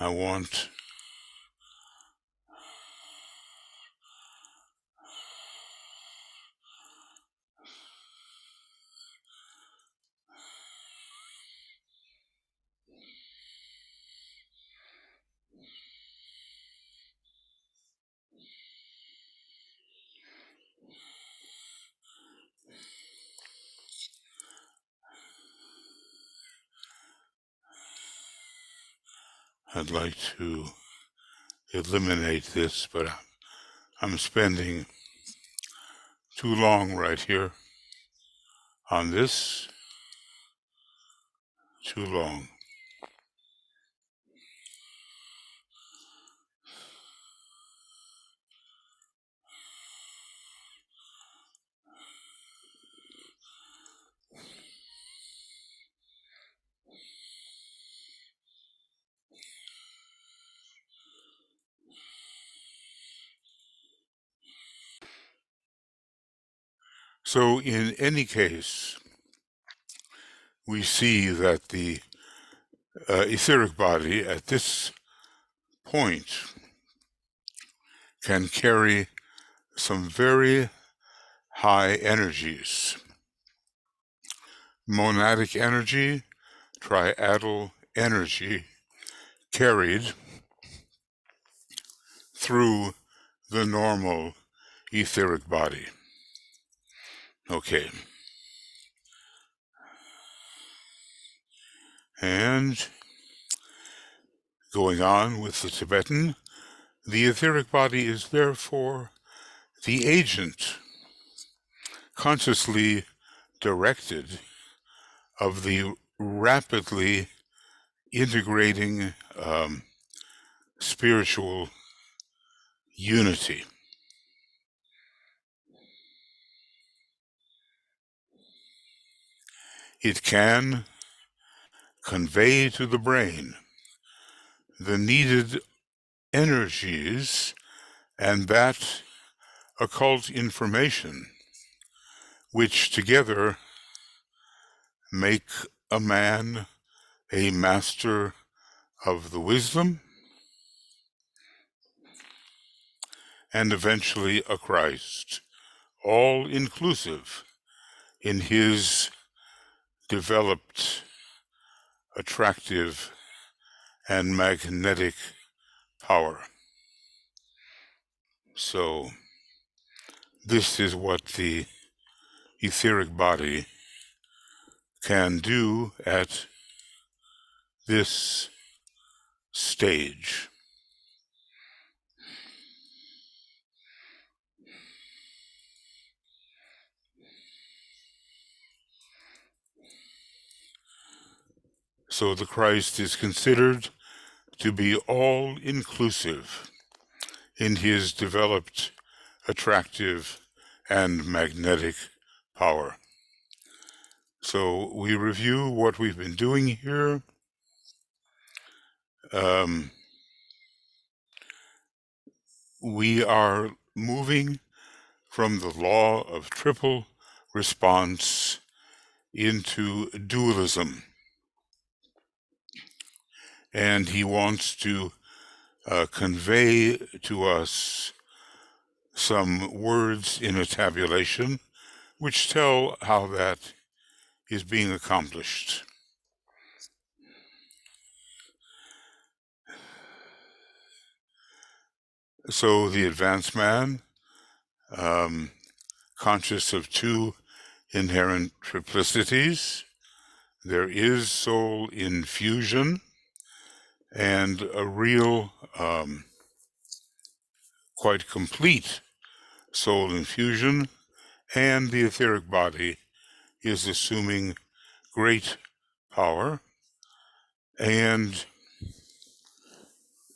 A: I want I'd like to eliminate this, but I'm spending too long right here on this. Too long. So in any case, we see that the etheric body at this point can carry some very high energies. Monadic energy, triadal energy carried through the normal etheric body. Okay. And going on with the Tibetan, the etheric body is therefore the agent, consciously directed, of the rapidly integrating spiritual unity. It can convey to the brain the needed energies and that occult information, which together make a man a master of the wisdom and eventually a Christ, all inclusive in his developed, attractive, and magnetic power. So this is what the etheric body can do at this stage. So the Christ is considered to be all-inclusive in his developed, attractive, and magnetic power. So we review what we've been doing here. We are moving from the law of triple response into dualism. And he wants to convey to us some words in a tabulation which tell how that is being accomplished. So the advanced man, conscious of two inherent triplicities, there is soul infusion and a real, quite complete soul infusion, and the etheric body is assuming great power, and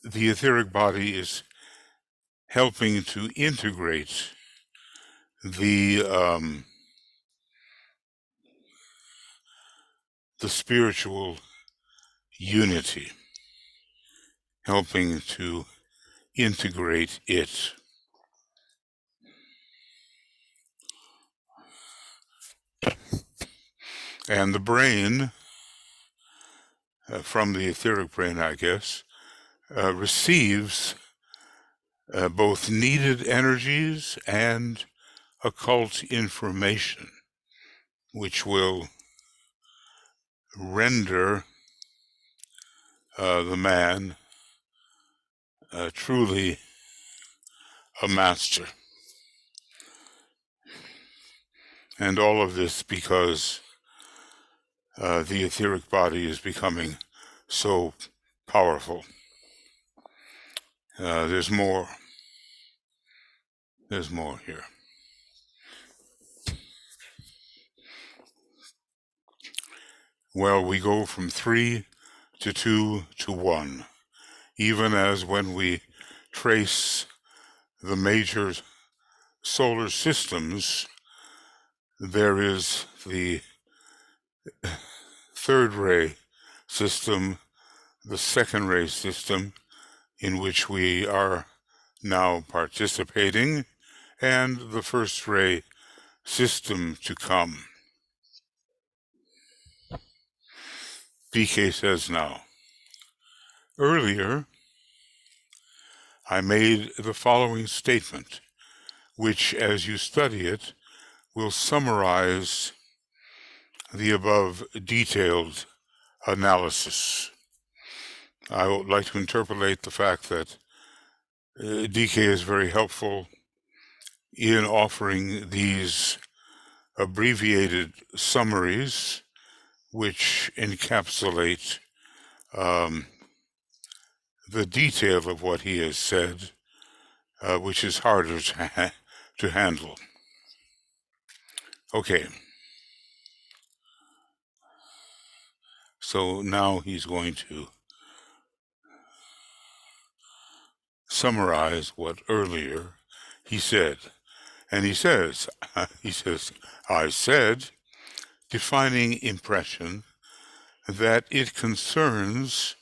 A: the etheric body is helping to integrate the spiritual unity, helping to integrate it. And the brain, from the etheric brain, I guess, receives both needed energies and occult information, which will render the man truly a master. And all of this because the etheric body is becoming so powerful. There's more. There's more here. Well, we go from 3 to 2 to 1, even as when we trace the major solar systems, there is the third ray system, the second ray system, in which we are now participating, and the first ray system to come. DK says now, earlier I made the following statement, which, as you study it, will summarize the above detailed analysis. I would like to interpolate the fact that DK is very helpful in offering these abbreviated summaries which encapsulate the detail of what he has said, which is harder to handle. Okay. So now he's going to summarize what earlier he said. And he says, I said, defining impression, that it concerns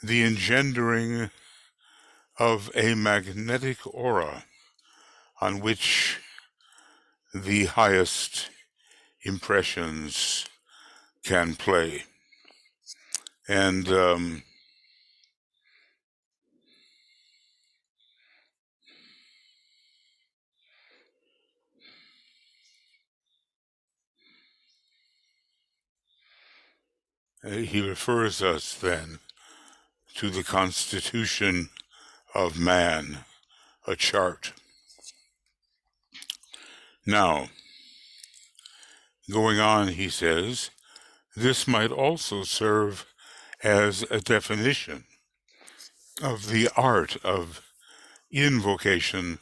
A: the engendering of a magnetic aura on which the highest impressions can play. And he refers us then to the constitution of man, a chart. Now, going on, he says, this might also serve as a definition of the art of invocation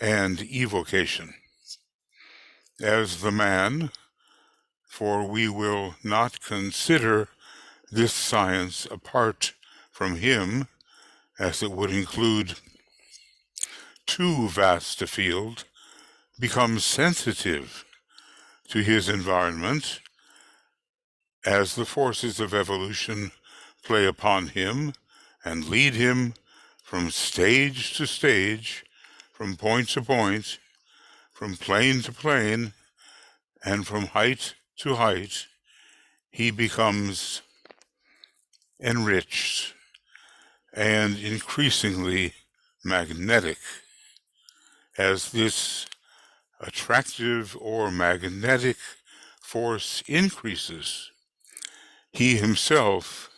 A: and evocation. As the man, for we will not consider this science apart from him, as it would include too vast a field, becomes sensitive to his environment as the forces of evolution play upon him and lead him from stage to stage, from point to point, from plane to plane, and from height to height. He becomes enriched and increasingly magnetic as this attractive or magnetic force increases. He himself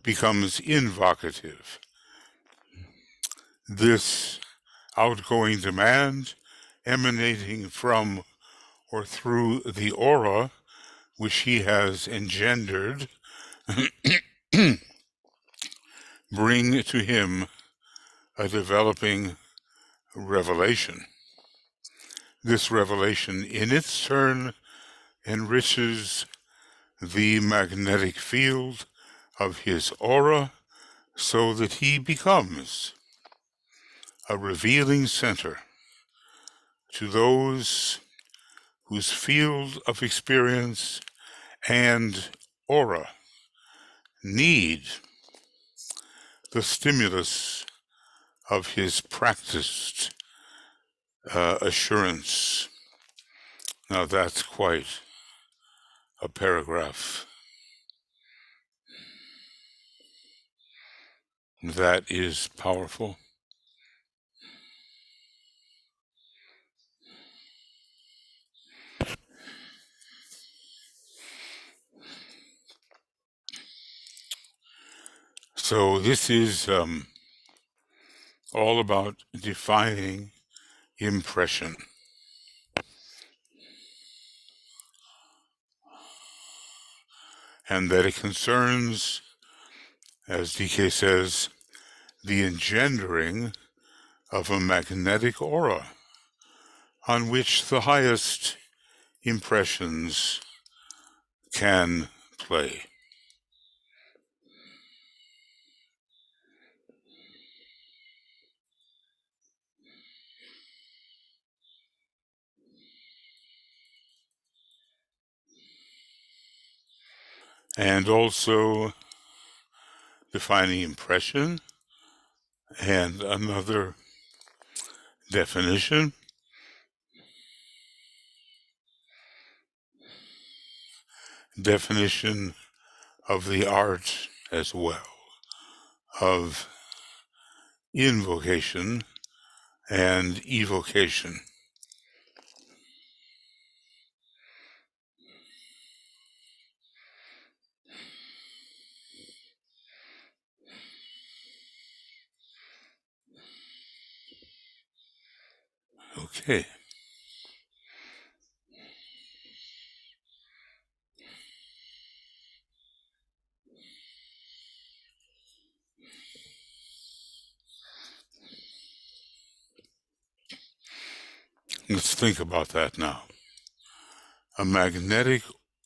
A: becomes invocative. This outgoing demand emanating from or through the aura which he has engendered bring to him a developing revelation. This revelation in its turn enriches the magnetic field of his aura so that he becomes a revealing center to those whose field of experience and aura need the stimulus of his practiced assurance. Now that's quite a paragraph that is powerful. So this is all about defining impression. And that it concerns, as DK says, the engendering of a magnetic aura on which the highest impressions can play. And also defining impression, and another definition, of the art as well, of invocation and evocation. Okay. Let's think about that now. A magnetic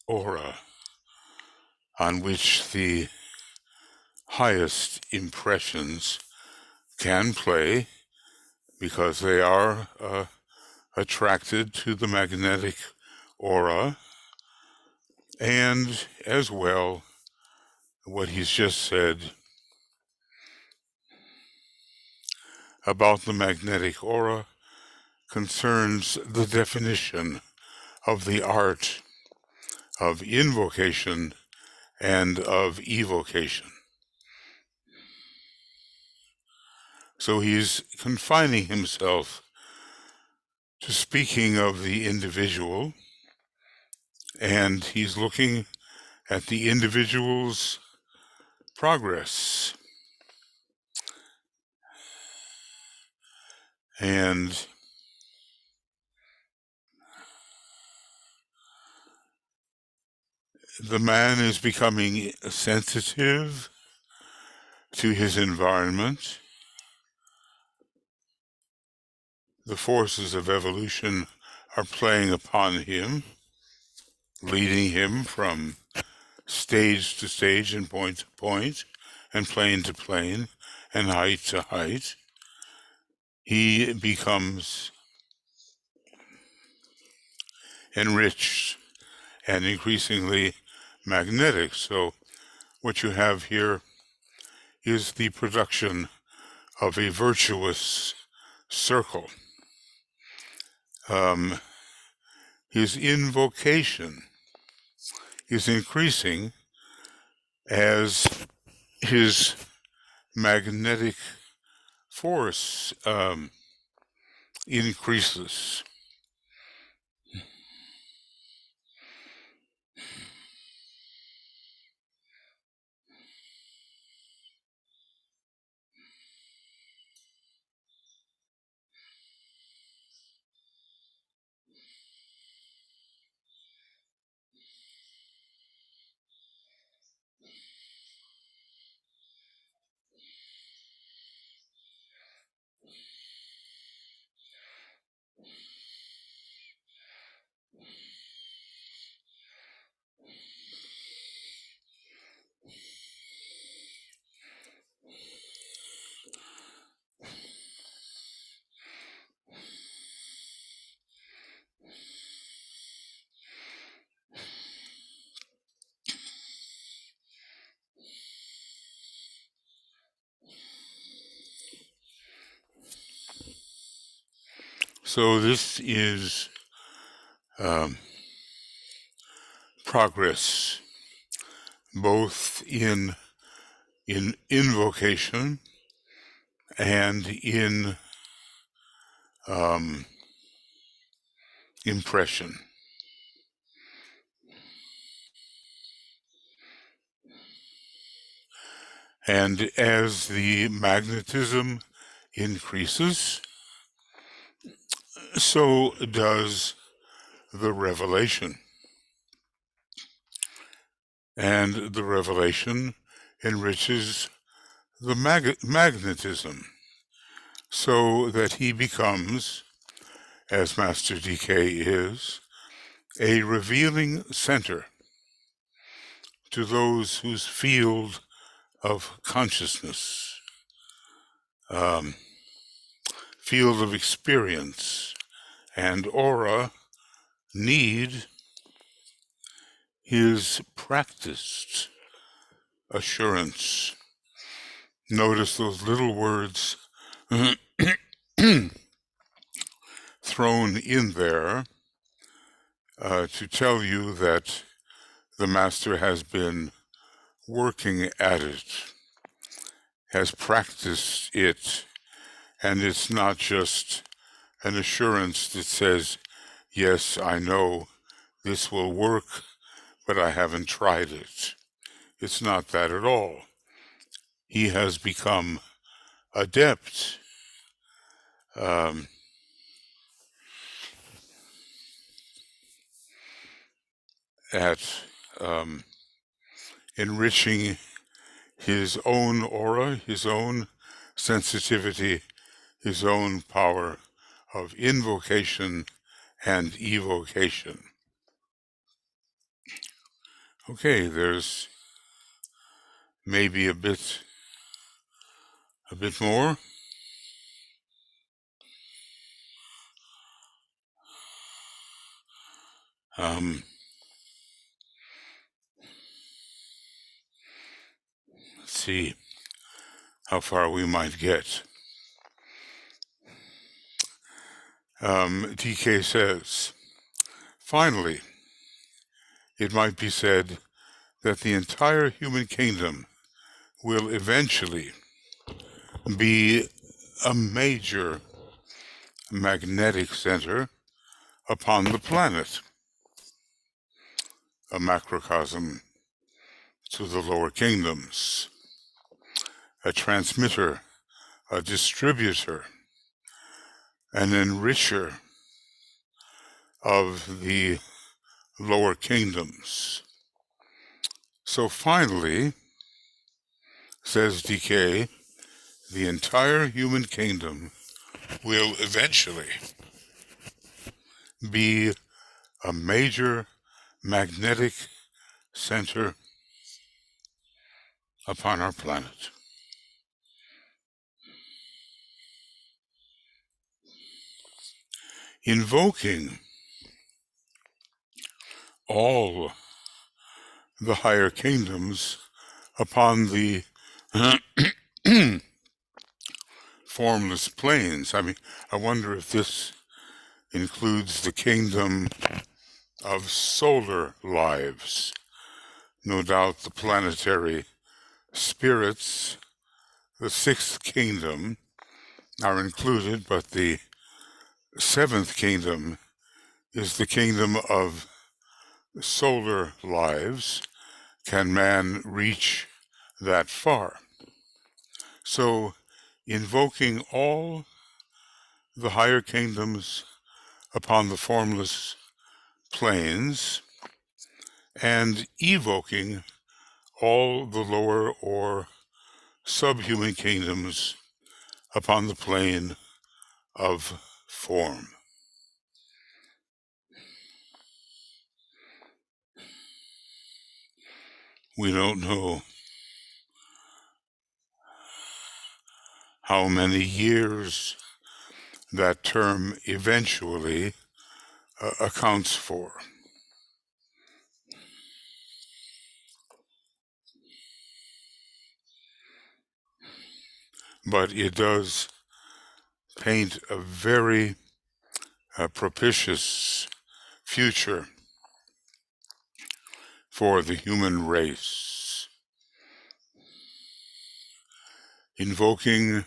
A: aura on which the highest impressions can play because they are attracted to the magnetic aura, and as well, what he's just said about the magnetic aura concerns the definition of the art of invocation and of evocation. So he's confining himself to speaking of the individual, and he's looking at the individual's progress. And the man is becoming sensitive to his environment. The forces of evolution are playing upon him, leading him from stage to stage and point to point and plane to plane and height to height. He becomes enriched and increasingly magnetic. So what you have here is the production of a virtuous circle. His invocation is increasing as his magnetic force increases. So this is progress, both in invocation and in impression. And as the magnetism increases, so does the revelation. And the revelation enriches the magnetism so that he becomes, as Master DK is, a revealing center to those whose field of consciousness, field of experience, and aura need his practiced assurance. Notice those little words thrown in there to tell you that the Master has been working at it, has practiced it, and it's not just an assurance that says, yes, I know this will work, but I haven't tried it. It's not that at all. He has become adept at enriching his own aura, his own sensitivity, his own power of invocation and evocation. Okay, there's maybe a bit more. Let's see how far we might get. DK says, finally, it might be said that the entire human kingdom will eventually be a major magnetic center upon the planet, a macrocosm to the lower kingdoms, a transmitter, a distributor, an enricher of the lower kingdoms. So finally, says DK, the entire human kingdom will eventually be a major magnetic center upon our planet. Invoking all the higher kingdoms upon the formless planes. I mean, I wonder if this includes the kingdom of solar lives. No doubt the planetary spirits, the sixth kingdom, are included, but the seventh kingdom is the kingdom of solar lives. Can man reach that far? So, invoking all the higher kingdoms upon the formless planes and evoking all the lower or subhuman kingdoms upon the plane of form. We don't know how many years that term eventually accounts for. But it does paint a very propitious future for the human race, invoking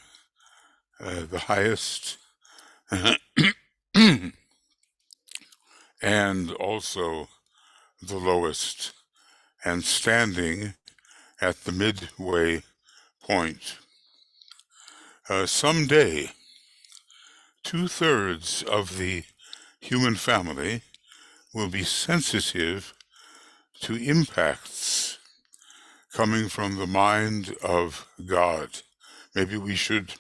A: the highest and also the lowest, and standing at the midway point. Someday, 2/3 of the human family will be sensitive to impacts coming from the mind of God. Maybe we should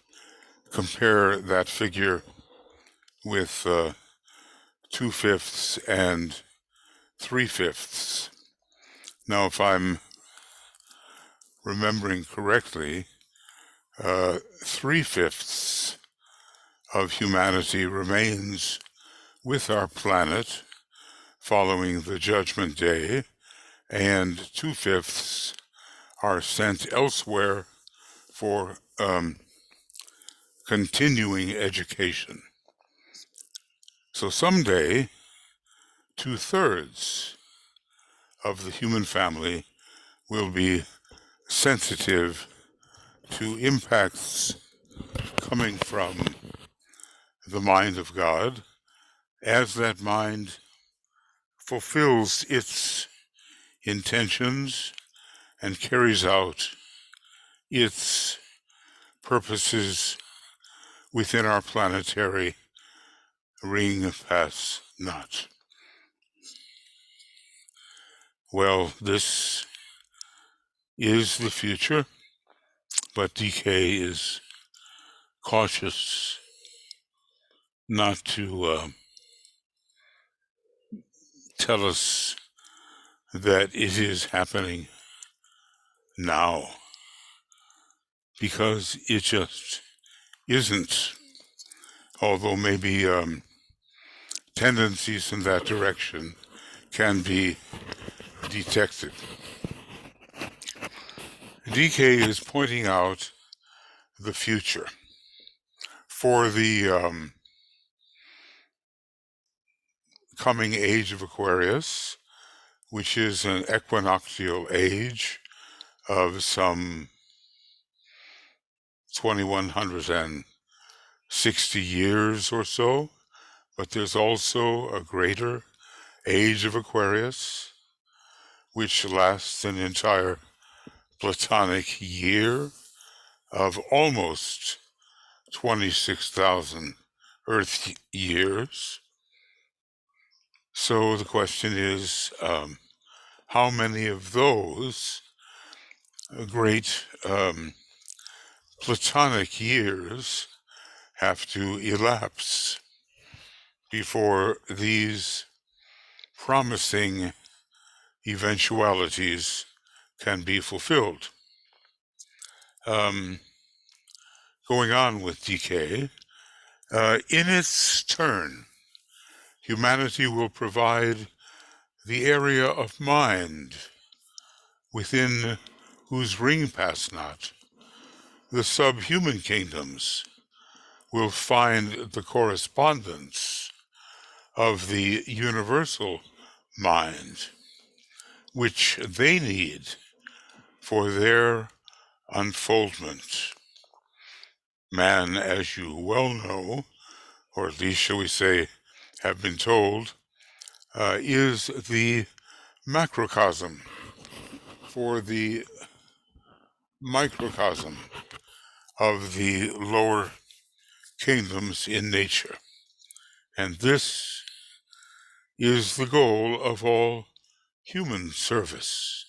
A: compare that figure with 2/5 and 3/5. Now, if I'm remembering correctly, 3/5 of humanity remains with our planet following the Judgment Day, and 2/5 are sent elsewhere for continuing education. So someday, 2/3 of the human family will be sensitive to impacts coming from the mind of God as that mind fulfills its intentions and carries out its purposes within our planetary ring pass not. Well, this is the future, but DK is cautious not to tell us that it is happening now, because it just isn't, although maybe tendencies in that direction can be detected. DK is pointing out the future for the coming age of Aquarius, which is an equinoctial age of some 2160 years or so, but there's also a greater age of Aquarius, which lasts an entire Platonic year of almost 26,000 Earth years. So the question is, how many of those great Platonic years have to elapse before these promising eventualities can be fulfilled? Going on with DK, in its turn, humanity will provide the area of mind within whose ring pass not the subhuman kingdoms will find the correspondence of the universal mind, which they need for their unfoldment. Man, as you well know, or at least shall we say have been told, is the macrocosm for the microcosm of the lower kingdoms in nature. And this is the goal of all human service,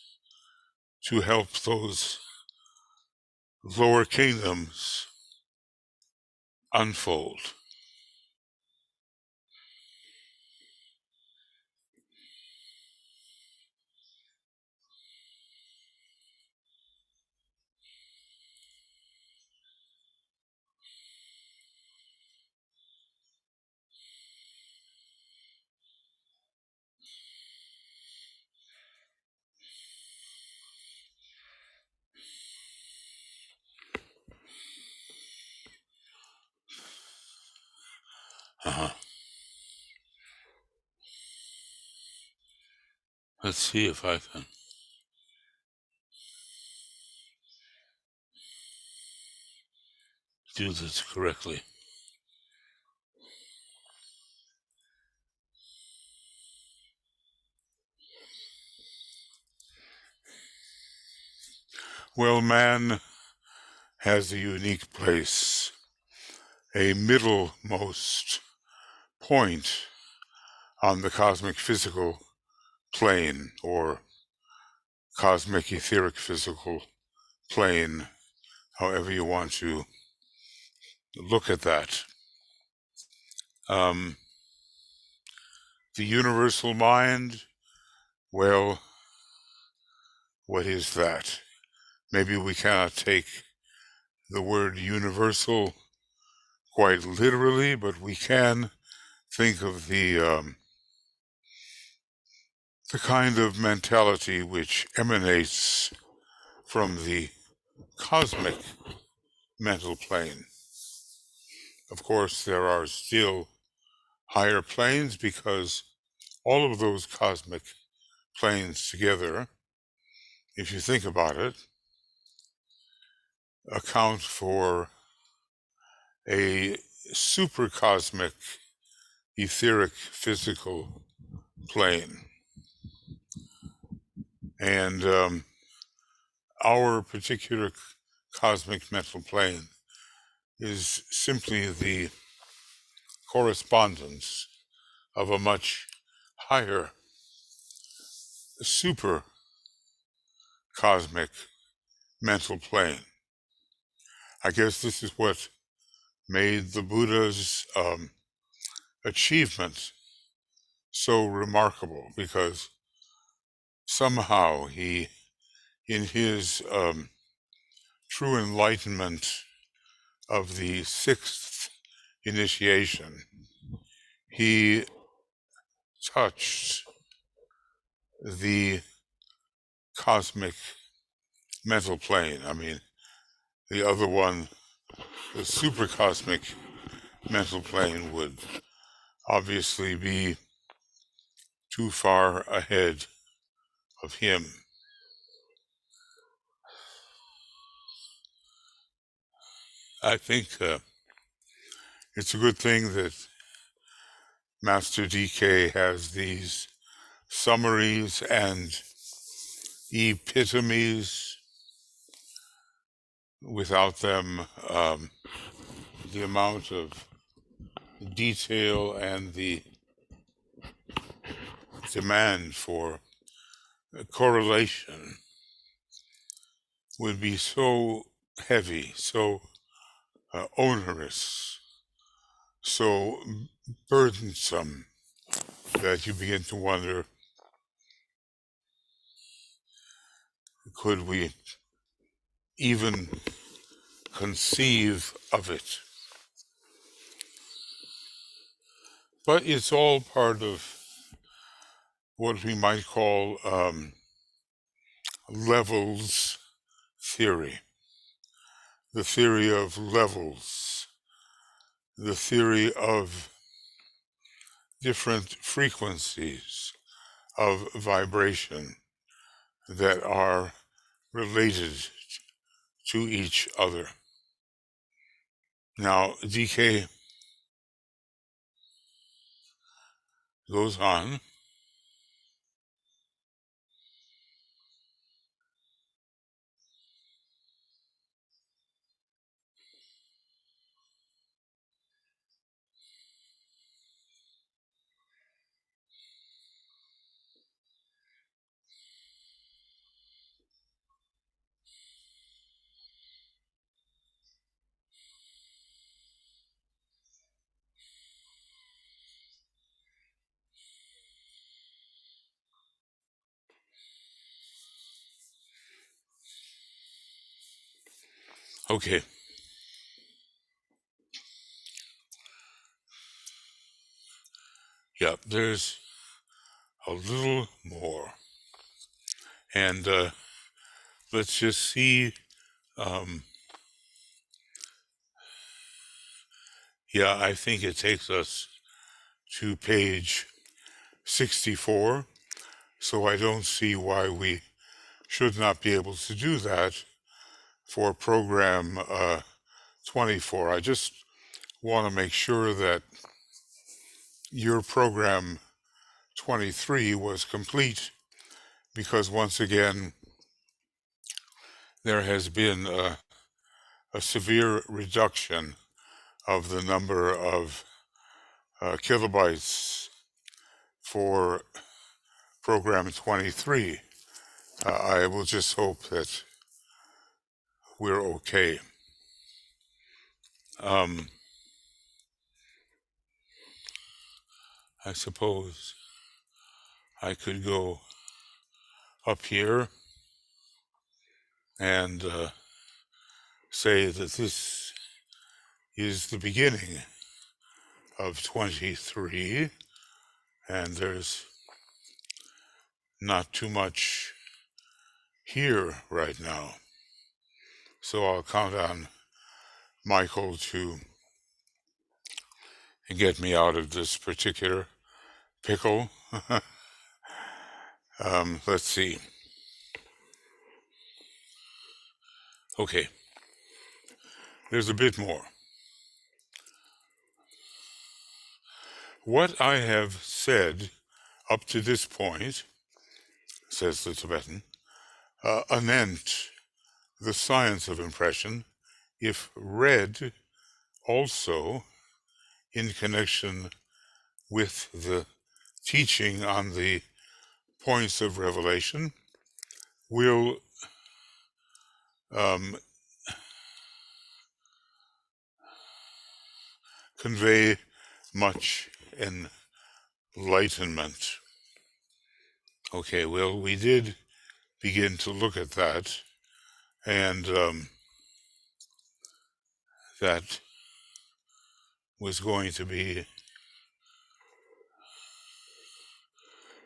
A: to help those lower kingdoms unfold. Uh-huh. Let's see if I can do this correctly. Well, man has a unique place, a middlemost point on the cosmic physical plane, or cosmic etheric physical plane, however you want to look at that. The universal mind, well, what is that? Maybe we cannot take the word universal quite literally, but we can think of the kind of mentality which emanates from the cosmic mental plane. Of course, there are still higher planes because all of those cosmic planes together, if you think about it, account for a supercosmic etheric physical plane. And our particular cosmic mental plane is simply the correspondence of a much higher super cosmic mental plane. I guess this is what made the Buddha's achievement so remarkable, because somehow he, in his true enlightenment of the sixth initiation, he touched the cosmic mental plane. I mean, the other one, the supercosmic mental plane, would obviously be too far ahead of him. I think it's a good thing that Master DK has these summaries and epitomes. Without them, the amount of detail and the demand for correlation would be so heavy, so onerous, so burdensome, that you begin to wonder, could we even conceive of it? But it's all part of what we might call levels theory, the theory of levels, the theory of different frequencies of vibration that are related to each other. Now, DK goes on. Okay. Yeah, there's a little more. And let's just see. Yeah, I think it takes us to page 64. So I don't see why we should not be able to do that for program 24. I just want to make sure that your program 23 was complete, because once again, there has been a severe reduction of the number of kilobytes for program 23. I will just hope that we're okay. I suppose I could go up here and say that this is the beginning of 23, and there's not too much here right now. So I'll count on Michael to get me out of this particular pickle. Let's see. Okay, there's a bit more. What I have said up to this point, says the Tibetan, anent the science of impression, if read also in connection with the teaching on the points of revelation, will convey much enlightenment. Okay, well, we did begin to look at that, and that was going to be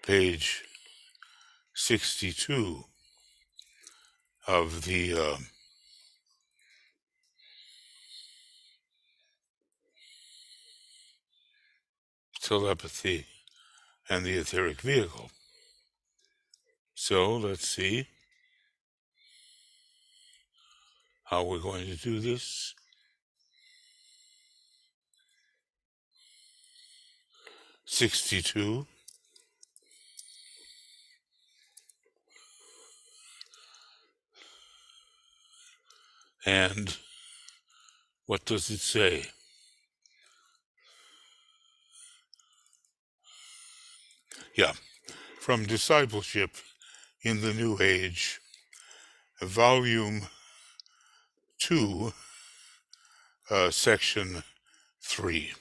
A: page 62 of the Telepathy and the Etheric Vehicle. So let's see how we're going to do this. 62. And what does it say? Yeah, from Discipleship in the New Age, Volume 2, Section 3.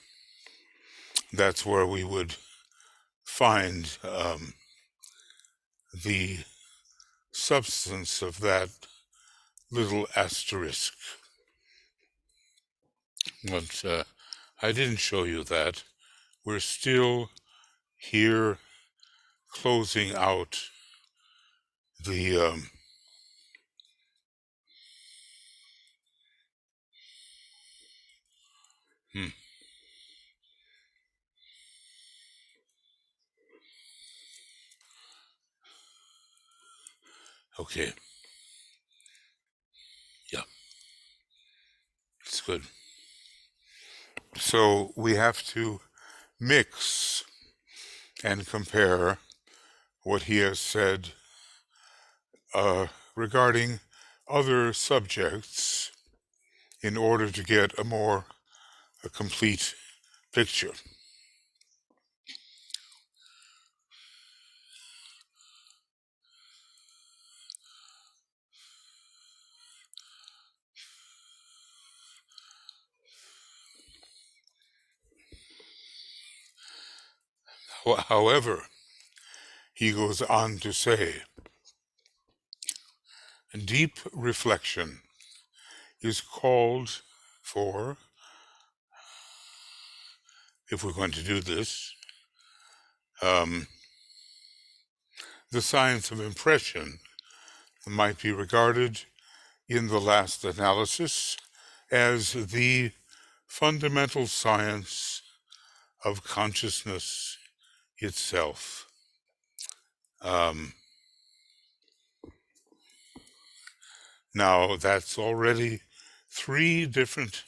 A: That's where we would find the substance of that little asterisk. But I didn't show you that. We're still here closing out the okay. Yeah, it's good. So we have to mix and compare what he has said regarding other subjects in order to get a complete picture. However, he goes on to say, deep reflection is called for, if we're going to do this, the science of impression might be regarded in the last analysis as the fundamental science of consciousness itself. Now, that's already 3 different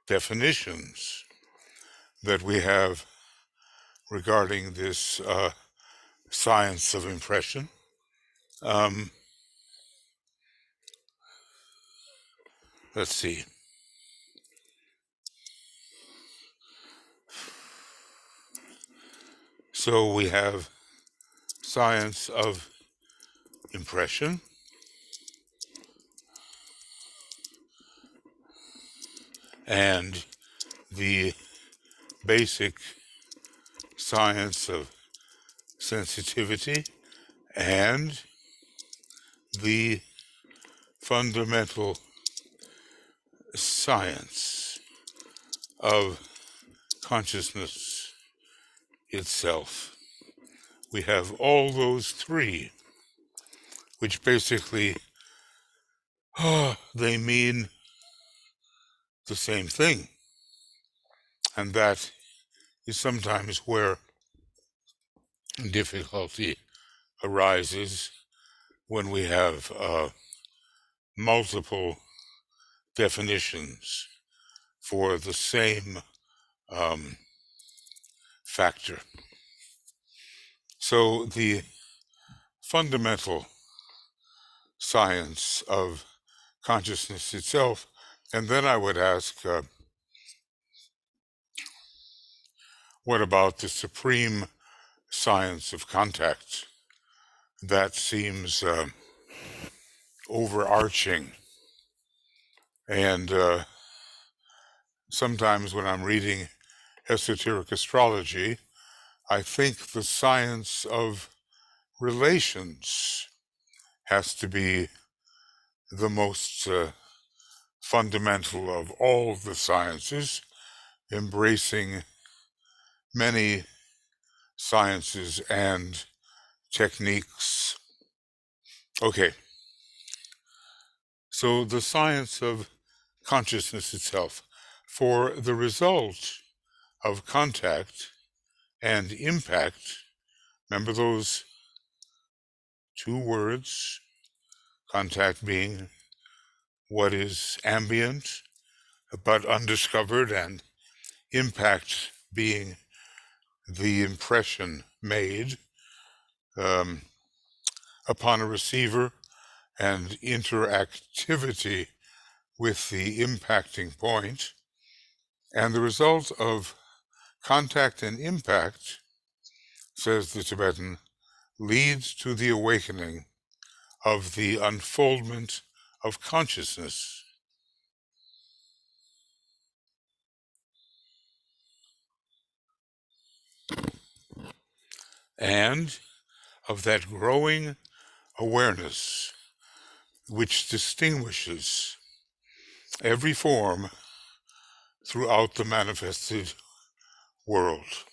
A: definitions that we have regarding this science of impression. Let's see. So we have science of impression, and the basic science of sensitivity, and the fundamental science of consciousness itself. We have all those 3, which basically they mean the same thing. And that is sometimes where difficulty arises, when we have multiple definitions for the same factor. So the fundamental science of consciousness itself, and then I would ask, what about the supreme science of contact? That seems overarching. And sometimes when I'm reading esoteric astrology, I think the science of relations has to be the most fundamental of all the sciences, embracing many sciences and techniques. Okay, so the science of consciousness itself. For the result of contact and impact, remember those 2 words, contact being what is ambient but undiscovered, and impact being the impression made upon a receiver, and interactivity with the impacting point. And the result of contact and impact, says the Tibetan, leads to the awakening of the unfoldment of consciousness. And of that growing awareness which distinguishes every form throughout the manifested world.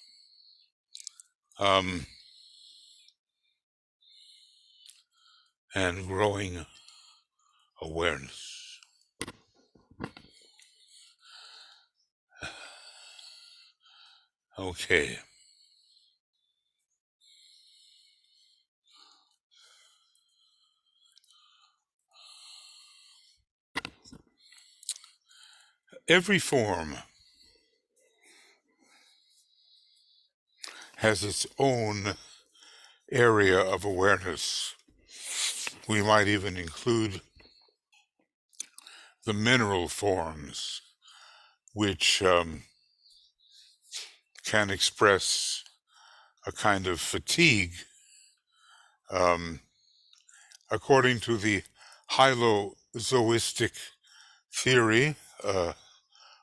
A: And growing awareness. Okay. Every form has its own area of awareness. We might even include the mineral forms, which can express a kind of fatigue. According to the hylozoistic theory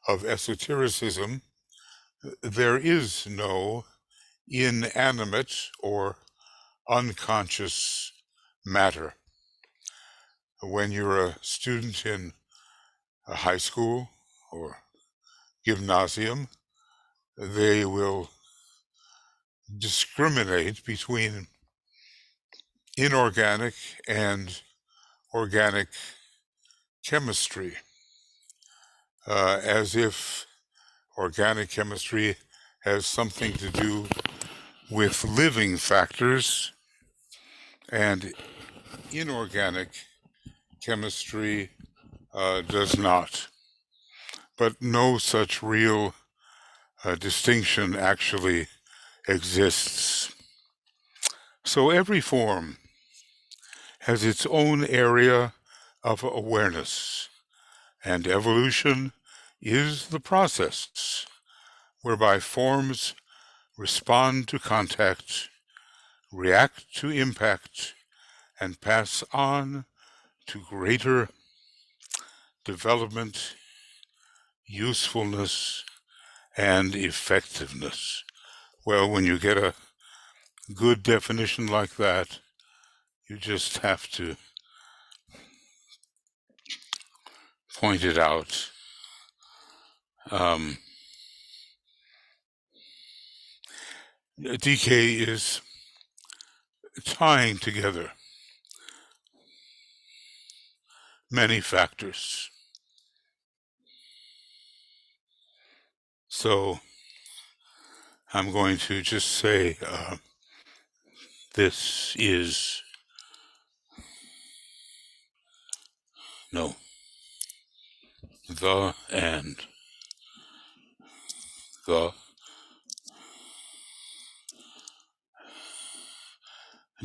A: of esotericism, there is no inanimate or unconscious matter. When you're a student in a high school or gymnasium, they will discriminate between inorganic and organic chemistry, as if organic chemistry has something to do with living factors, and inorganic chemistry does not. But no such real distinction actually exists. So every form has its own area of awareness, and evolution is the process whereby forms respond to contact, react to impact, and pass on to greater development, usefulness, and effectiveness. Well, when you get a good definition like that, you just have to point it out. Decay is tying together many factors. So I'm going to just say this is the and the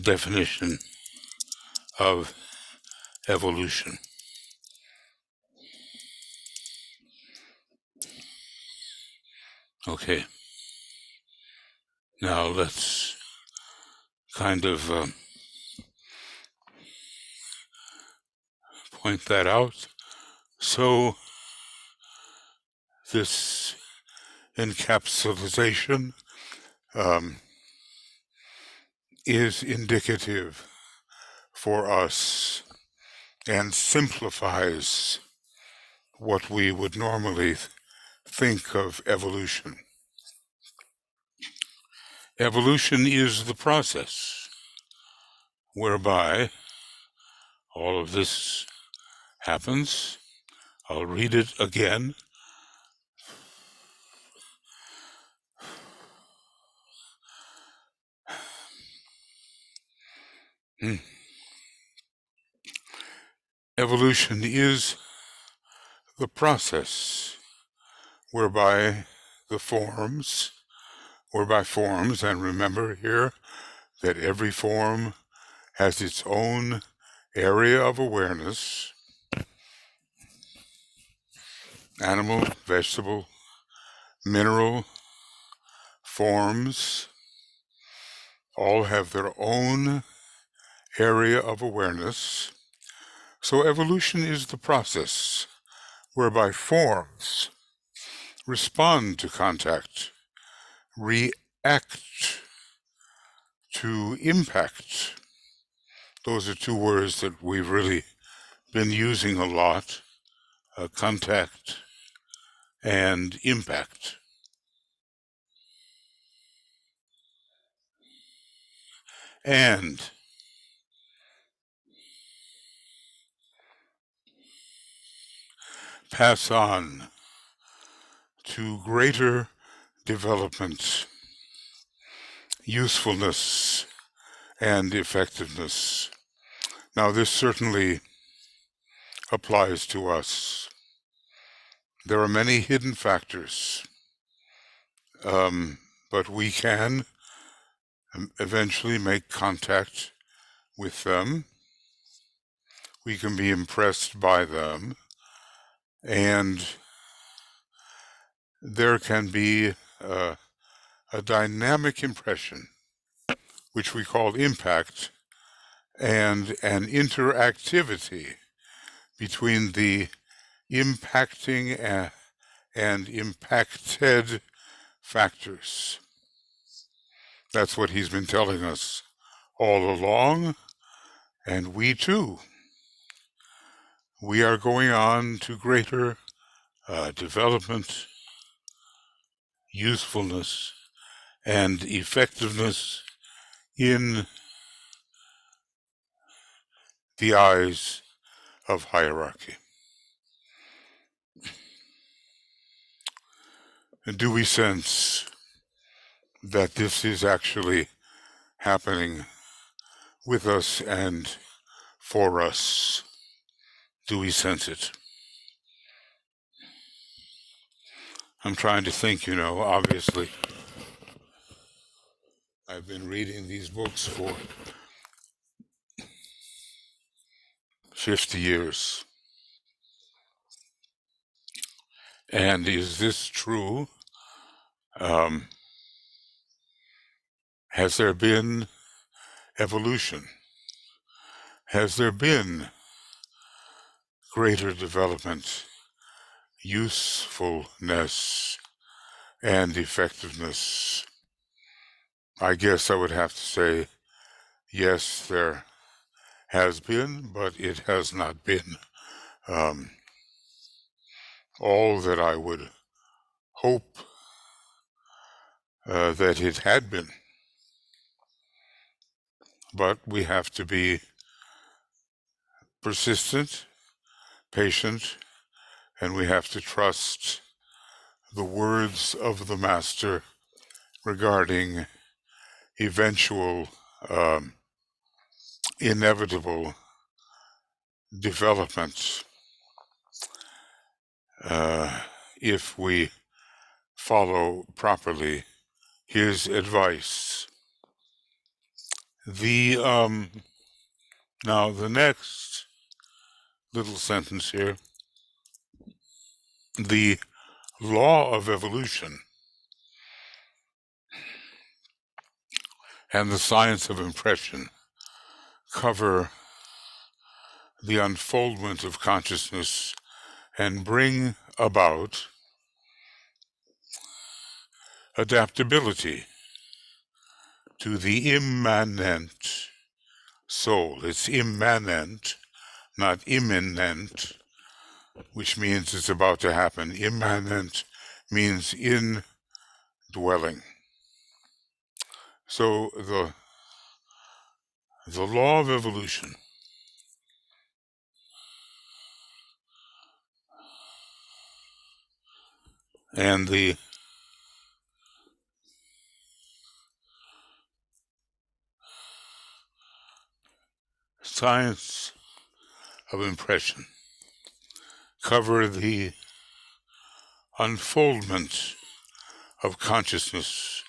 A: definition of evolution. Okay. Now let's kind of point that out. So this encapsulation is indicative for us and simplifies what we would normally think of evolution. Evolution is the process whereby all of this happens. I'll read it again. Evolution is the process whereby forms, and remember here that every form has its own area of awareness. Animal, vegetable, mineral forms all have their own area of awareness. So evolution is the process whereby forms respond to contact, react to impact. Those are two words that we've really been using a lot, contact and impact. And pass on to greater development, usefulness, and effectiveness. Now, this certainly applies to us. There are many hidden factors, but we can eventually make contact with them. We can be impressed by them, and there can be a dynamic impression, which we call impact, and an interactivity between the impacting and impacted factors. That's what he's been telling us all along, and we too. We are going on to greater development, usefulness, and effectiveness in the eyes of hierarchy. And do we sense that this is actually happening with us and for us. Do we sense it? I'm trying to think, obviously. I've been reading these books for 50 years. And is this true? Has there been evolution? Has there been greater development, usefulness, and effectiveness? I guess I would have to say, yes, there has been, but it has not been all that I would hope that it had been. But we have to be persistent, patient, and we have to trust the words of the Master regarding eventual inevitable development if we follow properly his advice. Now the next little sentence here, the law of evolution and the science of impression cover the unfoldment of consciousness and bring about adaptability to the immanent soul. It's immanent, not imminent, which means it's about to happen. Immanent means indwelling. So the law of evolution and the science of impression cover the unfoldment of consciousness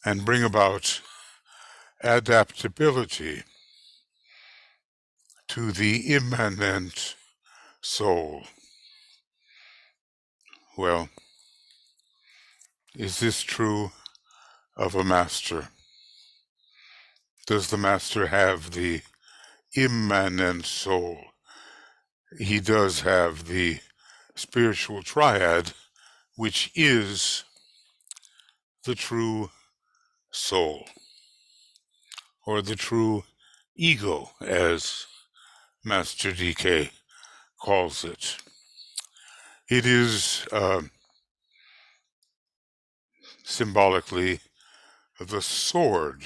A: and bring about adaptability to the immanent soul. Well, is this true of a master? Does the master have the immanent soul? He does have the spiritual triad, which is the true soul, or the true ego, as Master DK calls it. It is symbolically the sword,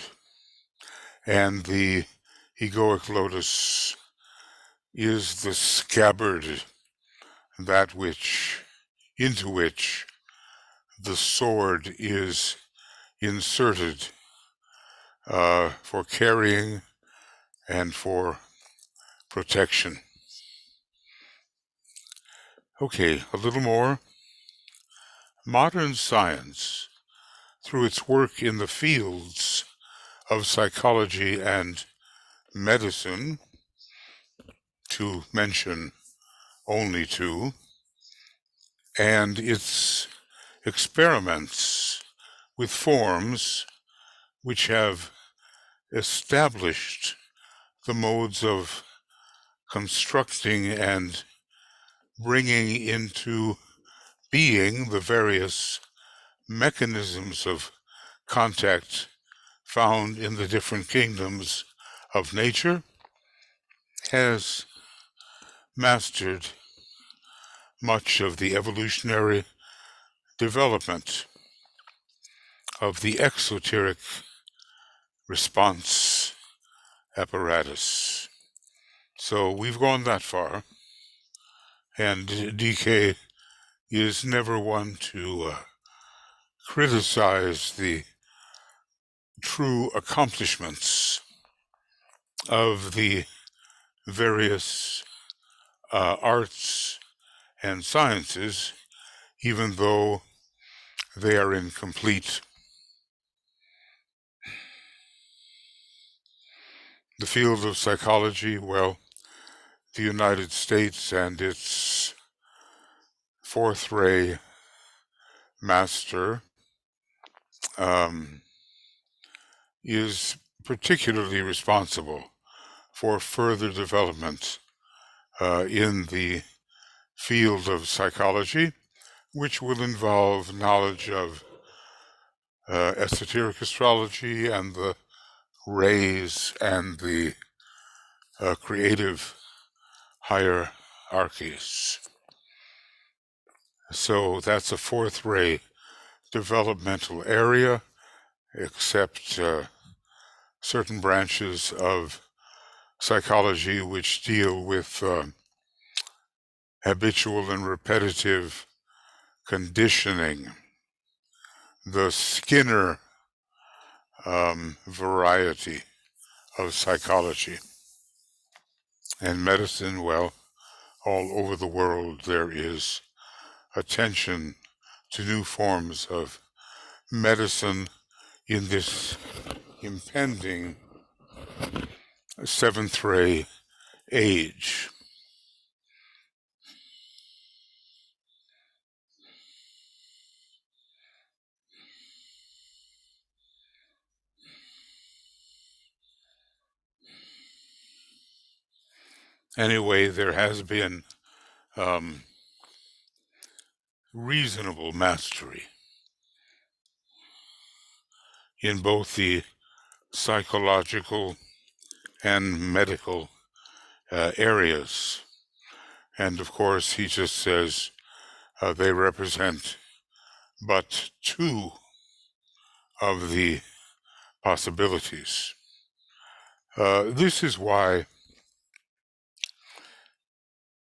A: and the egoic lotus is the scabbard, that which into which the sword is inserted for carrying and for protection. Okay, a little more. Modern science, through its work in the fields of psychology and medicine, to mention only two, and its experiments with forms which have established the modes of constructing and bringing into being the various mechanisms of contact found in the different kingdoms of nature, has mastered much of the evolutionary development of the exoteric response apparatus. So we've gone that far, and DK is never one to criticize the true accomplishments of the various arts and sciences, even though they are incomplete. The field of psychology, well, the United States and its fourth ray master is particularly responsible for further development in the field of psychology, which will involve knowledge of esoteric astrology and the rays and the creative hierarchies. So that's a fourth ray developmental area, except certain branches of psychology which deal with habitual and repetitive conditioning, the Skinner variety of psychology. And medicine, well, all over the world there is attention to new forms of medicine in this impending seventh ray age. Anyway, there has been reasonable mastery in both the psychological and medical areas. And of course, he just says they represent but two of the possibilities. This is why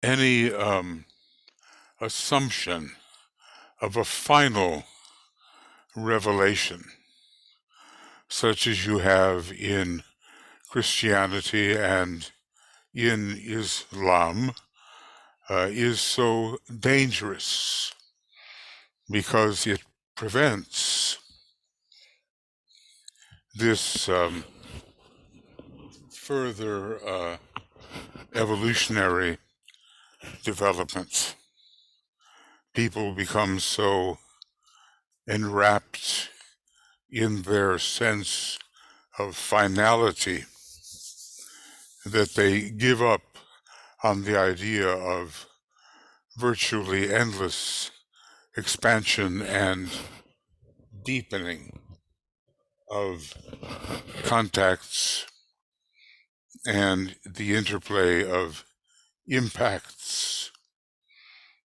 A: any assumption of a final revelation, such as you have in Christianity and in Islam, is so dangerous because it prevents this further evolutionary development. People become so enwrapped in their sense of finality that they give up on the idea of virtually endless expansion and deepening of contacts and the interplay of impacts,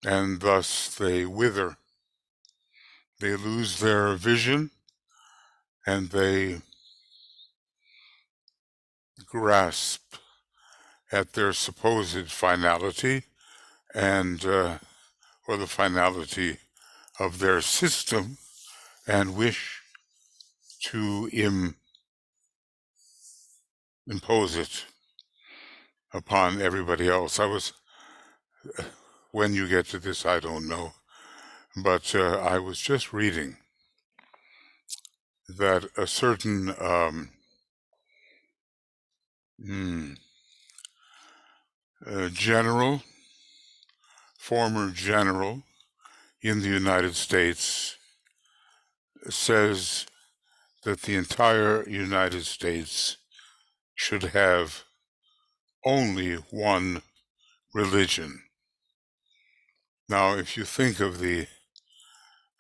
A: and thus they wither. They lose their vision and they grasp at their supposed finality and or the finality of their system and wish to impose it upon everybody else. When you get to this, I don't know, but I was just reading that a certain former general in the United States says that the entire United States should have only one religion. Now, if you think of the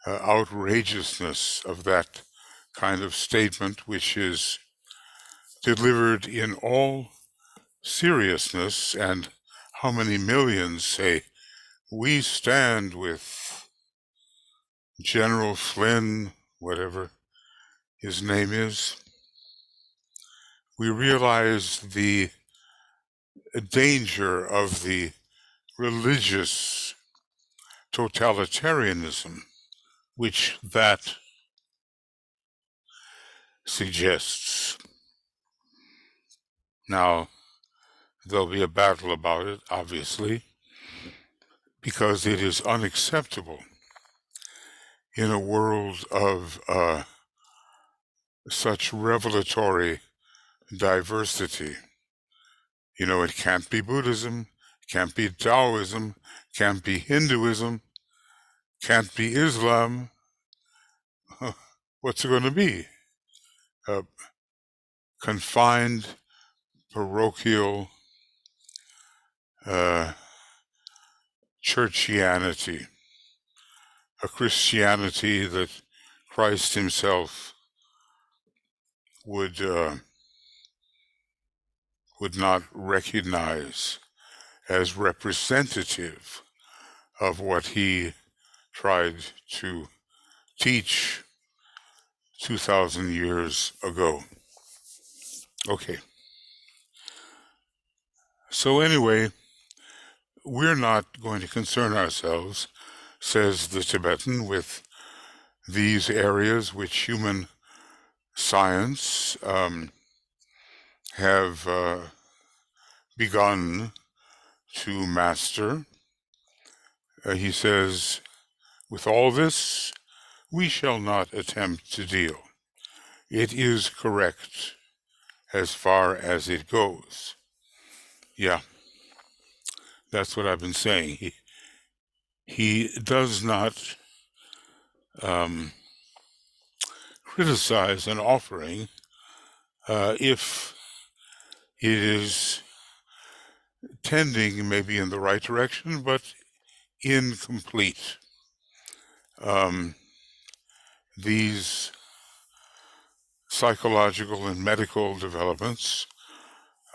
A: outrageousness of that kind of statement, which is delivered in all seriousness, and how many millions say, "We stand with General Flynn," whatever his name is, we realize the danger of the religious totalitarianism which that suggests. Now, there'll be a battle about it, obviously, because it is unacceptable in a world of such revelatory diversity. You know, it can't be Buddhism, can't be Taoism, can't be Hinduism, can't be Islam. What's it going to be? Confined, parochial churchianity, a Christianity that Christ himself would not recognize as representative of what he tried to teach 2,000 years ago. Okay. So anyway, we're not going to concern ourselves, says the Tibetan, with these areas which human science have begun to master. He says, with all this, we shall not attempt to deal. It is correct as far as it goes. Yeah, that's what I've been saying. He does not criticize an offering if it is tending maybe in the right direction, but incomplete. These psychological and medical developments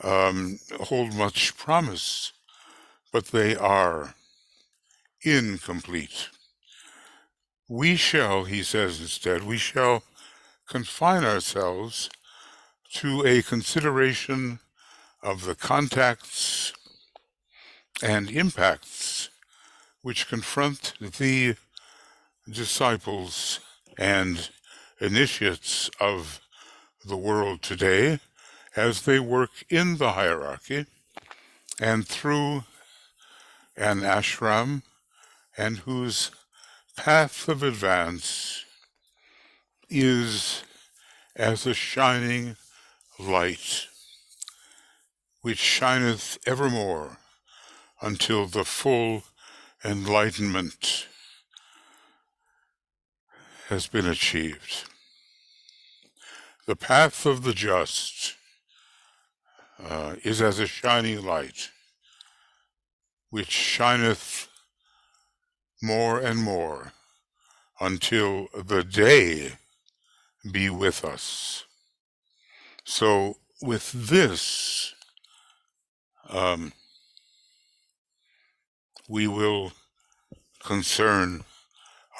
A: hold much promise, but they are incomplete. We shall, he says instead, we shall confine ourselves to a consideration of the contacts and impacts which confront the disciples and initiates of the world today as they work in the hierarchy and through an ashram, and whose path of advance is as a shining light, which shineth evermore until the full enlightenment has been achieved. The path of the just is as a shining light, which shineth more and more until the day be with us. So with this, we will concern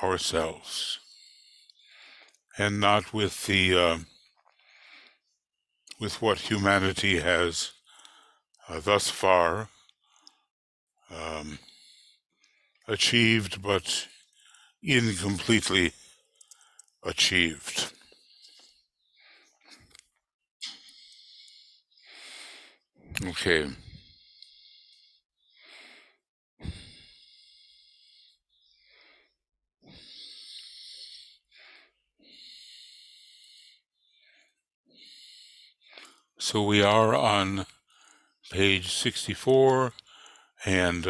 A: ourselves, and not with the with what humanity has thus far achieved, but incompletely achieved. Okay. So we are on page 64, and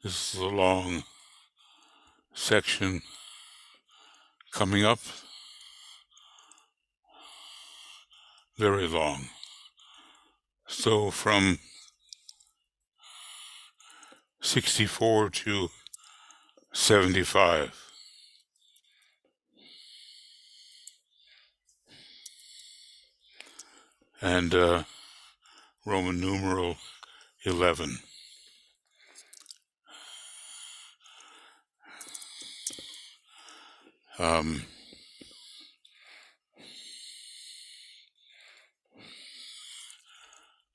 A: this is a long section coming up, very long. So from 64 to 75. And Roman numeral 11.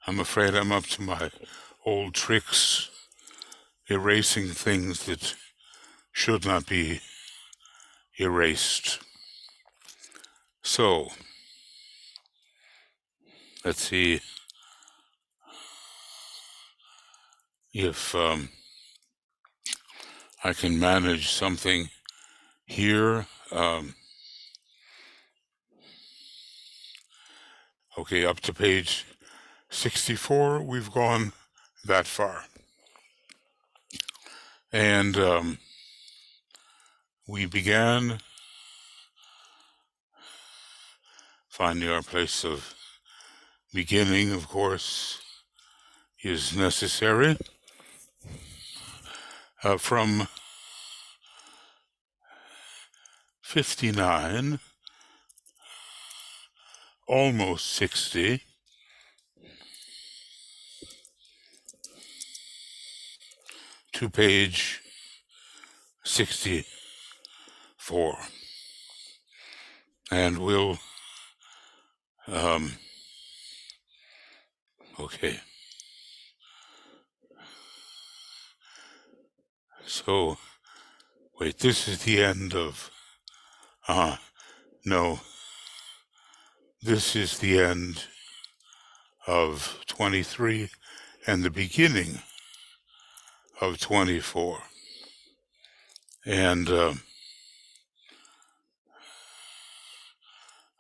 A: I'm afraid I'm up to my old tricks, erasing things that should not be erased. So, let's see if I can manage something here. Okay, up to page 64, we've gone that far. And we began finding our place of beginning, of course, is necessary. From 59, almost 60, to page 64. And we'll, okay. So, wait, this is the end of, no, this is the end of 23 and the beginning of 24. And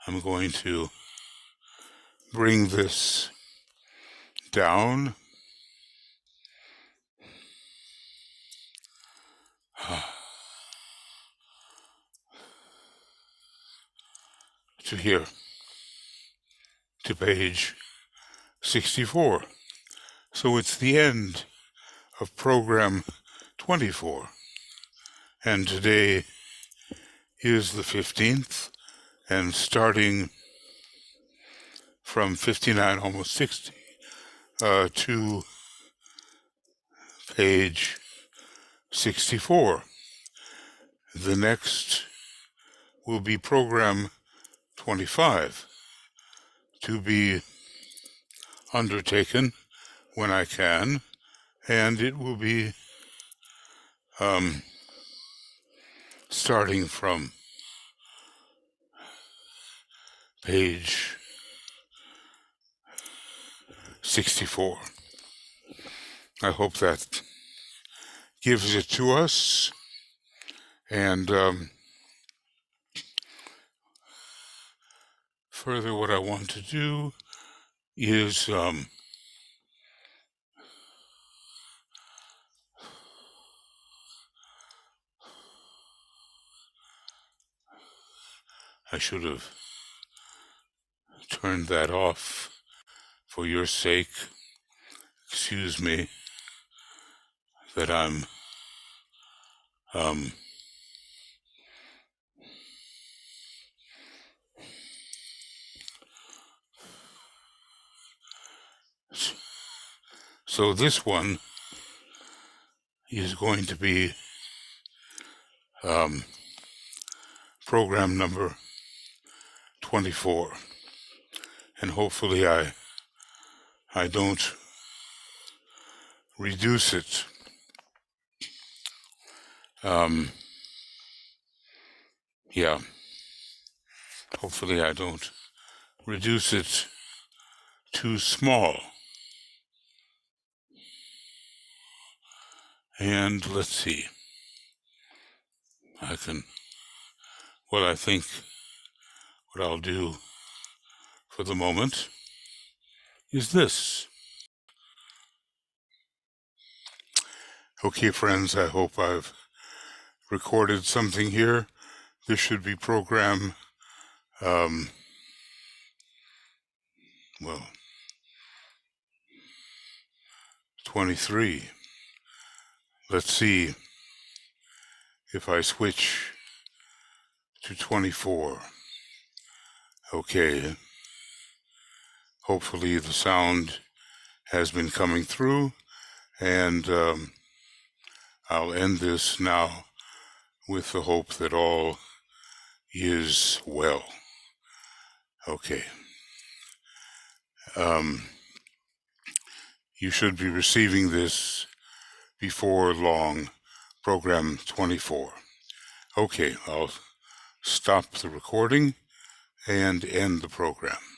A: I'm going to bring this down. To here, to page 64. So it's the end of program 24. And today is the 15th, and starting from 59, almost 60, to page 64. The next will be program 25, to be undertaken when I can, and it will be starting from page 64. I hope that gives it to us, and further what I want to do is I should have turned that off for your sake. Excuse me that I'm so this one is going to be program number 24, and hopefully I don't reduce it. Yeah, hopefully I don't reduce it too small. And let's see, I think what I'll do for the moment is this. Okay, friends, I hope I've recorded something here. This should be program, 23. Let's see if I switch to 24. Okay. Hopefully the sound has been coming through, and I'll end this now with the hope that all is well. Okay. You should be receiving this before long, program 24. Okay, I'll stop the recording and end the program.